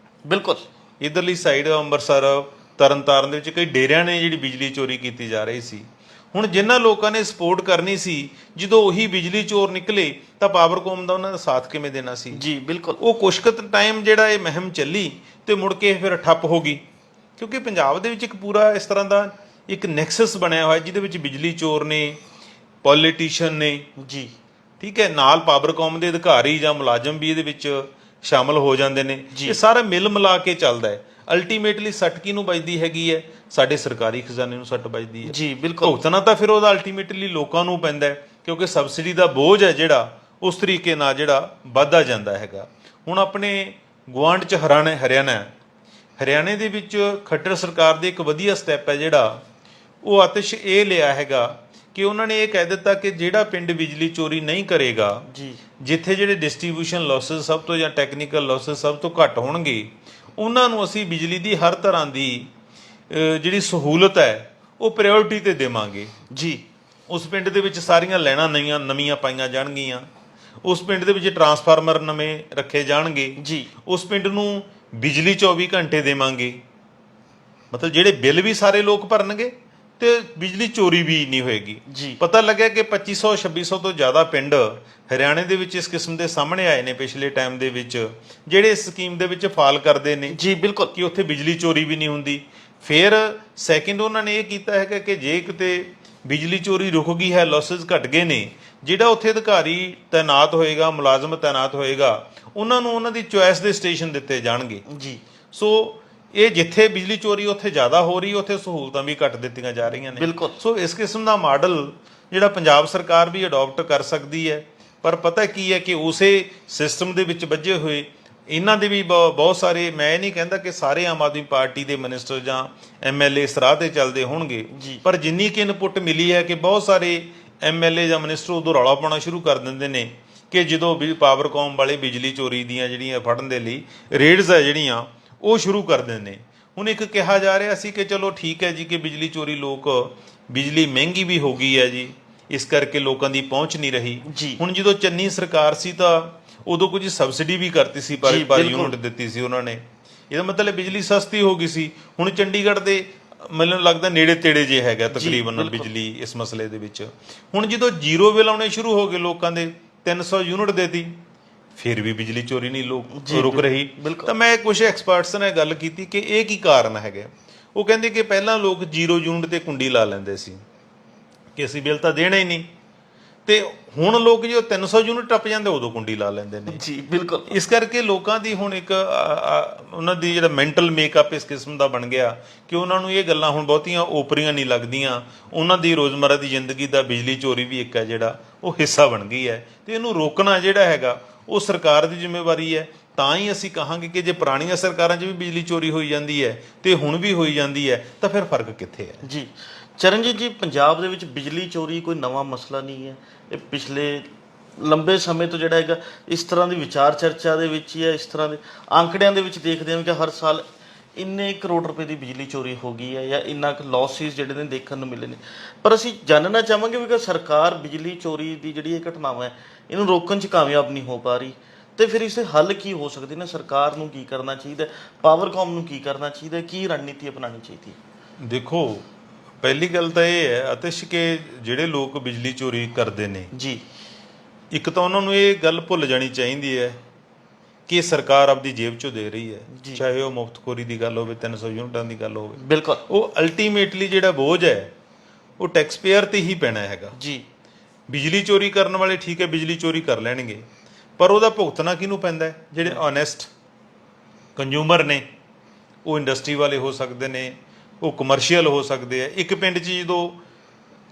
ਬਿਲਕੁਲ। ਇਧਰਲੀ ਸਾਈਡ ਅੰਮ੍ਰਿਤਸਰ, ਤਰਨਤਾਰਨ ਦੇ ਵਿੱਚ ਕਈ ਡੇਰਿਆਂ ਨੇ ਜਿਹੜੀ ਬਿਜਲੀ ਚੋਰੀ ਕੀਤੀ ਜਾ ਰਹੀ ਸੀ। ਹੁਣ ਜਿਨ੍ਹਾਂ ਲੋਕਾਂ ਨੇ ਸਪੋਰਟ ਕਰਨੀ ਸੀ, ਜਦੋਂ ਉਹੀ ਬਿਜਲੀ ਚੋਰ ਨਿਕਲੇ ਤਾਂ ਪਾਵਰਕੌਮ ਦਾ ਉਹਨਾਂ ਦਾ ਸਾਥ ਕਿਵੇਂ ਦੇਣਾ ਸੀ? ਜੀ ਬਿਲਕੁਲ। ਉਹ ਕੁਸ਼ਕਤ ਟਾਈਮ ਜਿਹੜਾ ਇਹ ਮੁਹਿੰਮ ਚੱਲੀ ਤੇ ਮੁੜ ਕੇ ਫਿਰ ਠੱਪ ਹੋ ਗਈ, ਕਿਉਂਕਿ ਪੰਜਾਬ ਦੇ ਵਿੱਚ ਇੱਕ ਪੂਰਾ ਇਸ ਤਰ੍ਹਾਂ ਦਾ ਇੱਕ ਨੈਕਸਸ ਬਣਿਆ ਹੋਇਆ ਜਿਹਦੇ ਵਿੱਚ ਬਿਜਲੀ ਚੋਰ ਨੇ, ਪੋਲੀਟੀਸ਼ੀਅਨ ਨੇ, ਜੀ ਠੀਕ ਹੈ, ਨਾਲ ਪਾਵਰਕੌਮ ਦੇ ਅਧਿਕਾਰੀ ਜਾਂ ਮੁਲਾਜ਼ਮ ਵੀ ਇਹਦੇ ਵਿੱਚ ਸ਼ਾਮਲ ਹੋ ਜਾਂਦੇ ਨੇ। ਇਹ ਸਾਰਾ ਮਿਲ ਮਿਲਾ ਕੇ ਚੱਲਦਾ ਹੈ। ਅਲਟੀਮੇਟਲੀ ਸੱਟ ਕਿਹਨੂੰ ਵੱਜਦੀ ਹੈਗੀ ਹੈ? ਸਾਡੇ ਸਰਕਾਰੀ ਖਜ਼ਾਨੇ ਨੂੰ ਸੱਟ ਵੱਜਦੀ ਹੈ। ਜੀ ਬਿਲਕੁਲ। ਭੁਗਤਣਾ ਤਾਂ ਫਿਰ ਉਹਦਾ ਅਲਟੀਮੇਟਲੀ ਲੋਕਾਂ ਨੂੰ ਪੈਂਦਾ ਹੈ, ਕਿਉਂਕਿ ਸਬਸਿਡੀ ਦਾ ਬੋਝ ਹੈ ਜਿਹੜਾ ਉਸ ਤਰੀਕੇ ਨਾਲ ਜਿਹੜਾ ਵੱਧਦਾ ਜਾਂਦਾ ਹੈਗਾ। ਹੁਣ ਆਪਣੇ ਗੁਆਂਢ 'ਚ ਹਰਿਆਣੇ ਦੇ ਵਿੱਚ ਖੱਟਰ ਸਰਕਾਰ ਦੇ ਇੱਕ ਵਧੀਆ ਸਟੈਪ ਹੈ ਜਿਹੜਾ ਉਹ ਆਤਿਸ਼ ਇਹ ਲਿਆ ਹੈਗਾ ਕਿ ਉਹਨਾਂ ਨੇ ਇਹ ਕਹਿ ਦਿੱਤਾ ਕਿ ਜਿਹੜਾ ਪਿੰਡ ਬਿਜਲੀ ਚੋਰੀ ਨਹੀਂ ਕਰੇਗਾ, ਜੀ, ਜਿੱਥੇ ਜਿਹੜੇ ਡਿਸਟ੍ਰੀਬਿਊਸ਼ਨ ਲਾਸਸ ਸਭ ਤੋਂ ਜਾਂ ਟੈਕਨੀਕਲ ਲਾਸਸ ਸਭ ਤੋਂ ਘੱਟ ਹੋਣਗੇ, ਉਹਨਾਂ ਨੂੰ ਅਸੀਂ ਬਿਜਲੀ ਦੀ ਹਰ ਤਰ੍ਹਾਂ ਦੀ ਜਿਹੜੀ ਸਹੂਲਤ ਹੈ ਉਹ ਪ੍ਰਾਇੋਰਟੀ ਤੇ ਦੇਵਾਂਗੇ। ਜੀ। ਉਸ ਪਿੰਡ ਦੇ ਵਿੱਚ ਸਾਰੀਆਂ ਲਾਈਨਾਂ ਨਵੀਆਂ ਪਾਈਆਂ ਜਾਣਗੀਆਂ, ਉਸ ਪਿੰਡ ਦੇ ਵਿੱਚ ਟਰਾਂਸਫਾਰਮਰ ਨਵੇਂ ਰੱਖੇ ਜਾਣਗੇ, ਜੀ। ਉਸ ਪਿੰਡ ਨੂੰ ਬਿਜਲੀ 24 ਘੰਟੇ ਦੇਵਾਂਗੇ। ਮਤਲਬ ਜਿਹੜੇ ਬਿੱਲ ਵੀ ਸਾਰੇ ਲੋਕ ਭਰਨਗੇ ਤੇ ਬਿਜਲੀ ਚੋਰੀ ਵੀ ਨਹੀਂ ਹੋਏਗੀ। ਪਤਾ ਲੱਗਿਆ ਕਿ 2500-2600 ਤੋਂ ਜ਼ਿਆਦਾ ਪਿੰਡ ਹਰਿਆਣੇ ਦੇ ਵਿੱਚ ਇਸ ਕਿਸਮ ਦੇ ਸਾਹਮਣੇ ਆਏ ਨੇ ਪਿਛਲੇ ਟਾਈਮ ਦੇ ਵਿੱਚ, ਜਿਹੜੇ ਇਸ ਸਕੀਮ ਦੇ ਵਿੱਚ ਫਾਲ ਕਰਦੇ ਨੇ। ਜੀ ਬਿਲਕੁਲ। ਕਿ ਉੱਥੇ ਬਿਜਲੀ ਚੋਰੀ ਵੀ ਨਹੀਂ ਹੁੰਦੀ। ਫਿਰ ਸੈਕਿੰਡ ਉਹਨਾਂ ਨੇ ਇਹ ਕੀਤਾ ਹੈਗਾ ਕਿ ਜੇ ਕਿਤੇ ਬਿਜਲੀ ਚੋਰੀ ਰੁਕ ਗਈ ਹੈ, ਲਾਸਸ ਘਟ ਗਏ ਨੇ, ਜਿਹੜਾ ਉੱਥੇ ਅਧਿਕਾਰੀ ਤੈਨਾਤ ਹੋਏਗਾ, ਮੁਲਾਜ਼ਮ ਤੈਨਾਤ ਹੋਏਗਾ, ਉਹਨਾਂ ਨੂੰ ਉਹਨਾਂ ਦੀ ਚੁਆਇਸ ਦੇ ਸਟੇਸ਼ਨ ਦਿੱਤੇ ਜਾਣਗੇ। ਜੀ। ਸੋ ਇਹ ਜਿੱਥੇ ਬਿਜਲੀ ਚੋਰੀ ਉੱਥੇ ਜ਼ਿਆਦਾ ਹੋ ਰਹੀ, ਉੱਥੇ ਸਹੂਲਤਾਂ ਵੀ ਘੱਟ ਦਿੱਤੀਆਂ ਜਾ ਰਹੀਆਂ ਨੇ। ਬਿਲਕੁਲ। ਸੋ ਇਸ ਕਿਸਮ ਦਾ ਮਾਡਲ ਜਿਹੜਾ ਪੰਜਾਬ ਸਰਕਾਰ ਵੀ ਅਡਾਪਟ ਕਰ ਸਕਦੀ ਹੈ। ਪਰ ਪਤਾ ਕੀ ਹੈ ਕਿ ਉਸੇ ਸਿਸਟਮ ਦੇ ਵਿੱਚ ਵੱਜੇ ਹੋਏ ਇਹਨਾਂ ਦੇ ਵੀ ਬਹੁਤ ਸਾਰੇ, ਮੈਂ ਇਹ ਨਹੀਂ ਕਹਿੰਦਾ ਕਿ ਸਾਰੇ ਆਮ ਆਦਮੀ ਪਾਰਟੀ ਦੇ ਮਿਨਿਸਟਰ ਜਾਂ MLA ਇਸ ਰਾਹ ਤੇ ਚੱਲਦੇ ਹੋਣਗੇ, ਪਰ ਜਿੰਨੀ ਕਿ ਇਨਪੁੱਟ ਮਿਲੀ ਹੈ ਕਿ ਬਹੁਤ ਸਾਰੇ MLA ਜਾਂ ਮਿਨਿਸਟਰ ਉਦੋਂ ਰੌਲਾ ਪਾਉਣਾ ਸ਼ੁਰੂ ਕਰ ਦਿੰਦੇ ਨੇ ਕਿ ਜਦੋਂ ਵੀ ਪਾਵਰਕੌਮ ਵਾਲੇ ਬਿਜਲੀ ਚੋਰੀ ਦੀਆਂ ਜਿਹੜੀਆਂ ਫੜਨ ਦੇ ਲਈ ਰੇਡਸ ਹੈ ਜਿਹੜੀਆਂ ਉਹ ਸ਼ੁਰੂ ਕਰ ਦਿੰਦੇ ਨੇ। ਹੁਣ ਇੱਕ ਕਿਹਾ ਜਾ ਰਿਹਾ ਸੀ ਕਿ ਚਲੋ ਠੀਕ ਹੈ ਜੀ ਕਿ ਬਿਜਲੀ ਚੋਰੀ ਬਿਜਲੀ ਮਹਿੰਗੀ ਵੀ ਹੋ ਗਈ ਹੈ ਜੀ, ਇਸ ਕਰਕੇ ਲੋਕਾਂ ਦੀ ਪਹੁੰਚ ਨਹੀਂ ਰਹੀ। ਹੁਣ ਜਦੋਂ ਚੰਨੀ ਸਰਕਾਰ ਸੀ ਤਾਂ ਉਦੋਂ ਕੁਝ ਸਬਸਿਡੀ ਵੀ ਕਰਤੀ ਸੀ, ਪਰ ਯੂਨਿਟ ਦਿੱਤੀ ਸੀ ਉਹਨਾਂ ਨੇ। ਇਹਦਾ ਮਤਲਬ ਬਿਜਲੀ ਸਸਤੀ ਹੋ ਗਈ ਸੀ। ਹੁਣ ਚੰਡੀਗੜ੍ਹ ਦੇ ਮੈਨੂੰ ਲੱਗਦਾ ਨੇੜੇ ਤੇੜੇ ਜੇ ਹੈਗਾ ਤਕਰੀਬਨ ਬਿਜਲੀ ਇਸ ਮਸਲੇ ਦੇ ਵਿੱਚ। ਹੁਣ ਜਦੋਂ ਜ਼ੀਰੋ ਬਿੱਲ ਆਉਣੇ ਸ਼ੁਰੂ ਹੋ ਗਏ ਲੋਕਾਂ ਦੇ, 300 ਯੂਨਿਟ ਦੇਤੀ, ਫਿਰ ਵੀ ਬਿਜਲੀ ਚੋਰੀ ਨਹੀਂ ਰੁਕ ਰਹੀ। ਤਾਂ ਮੈਂ ਕੁਝ ਐਕਸਪਰਟਸ ਨੇ ਗੱਲ ਕੀਤੀ ਕਿ ਇਹ ਕੀ ਕਾਰਨ ਹੈਗਾ। ਉਹ ਕਹਿੰਦੇ ਕਿ ਪਹਿਲਾਂ ਲੋਕ 0 ਯੂਨਿਟ ਤੇ ਕੁੰਡੀ ਲਾ ਲੈਂਦੇ ਸੀ ਕਿ ਅਸੀਂ ਬਿੱਲ ਤਾਂ ਦੇਣਾ ਹੀ ਨਹੀਂ, ਤੇ ਹੁਣ ਲੋਕ ਜਦੋਂ 300 ਯੂਨਿਟ ਟੱਪ ਜਾਂਦੇ ਉਦੋਂ ਕੁੰਡੀ ਲਾ ਲੈਂਦੇ ਨੇ। ਜੀ ਬਿਲਕੁਲ। ਇਸ ਕਰਕੇ ਲੋਕਾਂ ਦੀ ਹੁਣ ਇੱਕ ਉਹਨਾਂ ਦੀ ਜਿਹੜਾ ਮੈਂਟਲ ਮੇਕਅਪ ਇਸ ਕਿਸਮ ਦਾ ਬਣ ਗਿਆ ਕਿ ਉਹਨਾਂ ਨੂੰ ਇਹ ਗੱਲਾਂ ਹੁਣ ਬਹੁਤੀਆਂ ਓਪਰੀਆਂ ਨਹੀਂ ਲੱਗਦੀਆਂ। ਉਹਨਾਂ ਦੀ ਰੋਜ਼ਮਰਾ ਦੀ ਜ਼ਿੰਦਗੀ ਦਾ ਬਿਜਲੀ ਚੋਰੀ ਵੀ ਇੱਕ ਹੈ ਜਿਹੜਾ ਉਹ ਹਿੱਸਾ ਬਣ ਗਈ ਹੈ, ਤੇ ਇਹਨੂੰ ਰੋਕਣਾ ਜਿਹੜਾ ਹੈਗਾ ਉਹ ਸਰਕਾਰ ਦੀ ਜ਼ਿੰਮੇਵਾਰੀ ਹੈ। ਤਾਂ ਹੀ ਅਸੀਂ ਕਹਾਂਗੇ ਕਿ ਜੇ ਪੁਰਾਣੀਆਂ ਸਰਕਾਰਾਂ 'ਚ ਵੀ ਬਿਜਲੀ ਚੋਰੀ ਹੋਈ ਜਾਂਦੀ ਹੈ ਤੇ ਹੁਣ ਵੀ ਹੋਈ ਜਾਂਦੀ ਹੈ ਤਾਂ ਫਿਰ ਫਰਕ ਕਿੱਥੇ ਹੈ? ਜੀ ਚਰਨਜੀਤ ਜੀ, ਪੰਜਾਬ ਦੇ ਵਿੱਚ ਬਿਜਲੀ ਚੋਰੀ ਕੋਈ ਨਵਾਂ ਮਸਲਾ ਨਹੀਂ ਹੈ। ਇਹ ਪਿਛਲੇ ਲੰਬੇ ਸਮੇਂ ਤੋਂ ਜਿਹੜਾ ਹੈਗਾ ਇਸ ਤਰ੍ਹਾਂ ਦੀ ਵਿਚਾਰ ਚਰਚਾ ਦੇ ਵਿੱਚ ਹੀ ਹੈ। ਇਸ ਤਰ੍ਹਾਂ ਦੇ ਆંકੜਿਆਂ ਦੇ ਵਿੱਚ ਦੇਖਦੇ ਹਾਂ ਕਿ ਹਰ ਸਾਲ ਇੰਨੇ ਕਰੋੜ ਰੁਪਏ ਦੀ ਬਿਜਲੀ ਚੋਰੀ ਹੋ ਗਈ ਹੈ ਜਾਂ ਇੰਨਾ ਕੁ ਲੌਸਿਸ ਜਿਹੜੇ ਨੇ ਦੇਖਣ ਨੂੰ ਮਿਲੇ ਨੇ। ਪਰ ਅਸੀਂ ਜਾਣਨਾ ਚਾਹਾਂਗੇ ਵੀ ਕਿ ਸਰਕਾਰ ਬਿਜਲੀ ਚੋਰੀ ਦੀ ਜਿਹੜੀ ਇਹ ਘਟਨਾਵਾਂ ਹੈ ਇਹਨੂੰ ਰੋਕਣ 'ਚ ਕਾਮਯਾਬ ਨਹੀਂ ਹੋ ਪਾ ਰਹੀ, ਤੇ ਫਿਰ ਇਸ ਦੇ ਹੱਲ ਕੀ ਹੋ ਸਕਦੇ ਨੇ? ਸਰਕਾਰ ਨੂੰ ਕੀ ਕਰਨਾ ਚਾਹੀਦਾ, ਪਾਵਰਕਾਮ ਨੂੰ ਕੀ ਕਰਨਾ ਚਾਹੀਦਾ, ਕੀ ਰਣਨੀਤੀ ਅਪਣਾਉਣੀ ਚਾਹੀਦੀ ਹੈ? ਦੇਖੋ, ਪਹਿਲੀ ਗੱਲ ਤਾਂ ਇਹ ਹੈ ਆਤਿਸ਼ ਕਿ ਜਿਹੜੇ ਲੋਕ ਬਿਜਲੀ ਚੋਰੀ ਕਰਦੇ ਨੇ ਜੀ, ਇੱਕ ਤਾਂ ਉਹਨਾਂ ਨੂੰ ਇਹ ਗੱਲ ਭੁੱਲ ਜਾਣੀ ਚਾਹੀਦੀ ਹੈ ਕਿ ਸਰਕਾਰ ਆਪਦੀ ਜੇਬ ਚੋਂ ਦੇ ਰਹੀ ਹੈ, ਚਾਹੇ ਉਹ ਮੁਫਤਖੋਰੀ ਦੀ ਗੱਲ ਹੋਵੇ, 300 ਯੂਨਿਟਾਂ ਦੀ ਗੱਲ ਹੋਵੇ। ਬਿਲਕੁਲ। ਉਹ ਅਲਟੀਮੇਟਲੀ ਜਿਹੜਾ ਬੋਝ ਹੈ ਉਹ ਟੈਕਸ ਪੇਅਰ ਤੇ ਹੀ ਪੈਣਾ ਹੈਗਾ। ਜੀ, ਬਿਜਲੀ ਚੋਰੀ ਕਰਨ ਵਾਲੇ ਠੀਕ ਹੈ ਬਿਜਲੀ ਚੋਰੀ ਕਰ ਲੈਣਗੇ, ਪਰ ਉਹਦਾ ਭੁਗਤਣਾ ਕਿਹਨੂੰ ਪੈਂਦਾ ਹੈ? ਜਿਹੜੇ ਓਨੈਸਟ ਕੰਜ਼ਿਊਮਰ ਨੇ, ਉਹ ਇੰਡਸਟਰੀ ਵਾਲੇ ਹੋ ਸਕਦੇ ਨੇ, ਉਹ ਕਮਰਸ਼ੀਅਲ ਹੋ ਸਕਦੇ ਆ। ਇੱਕ ਪਿੰਡ 'ਚ ਜਦੋਂ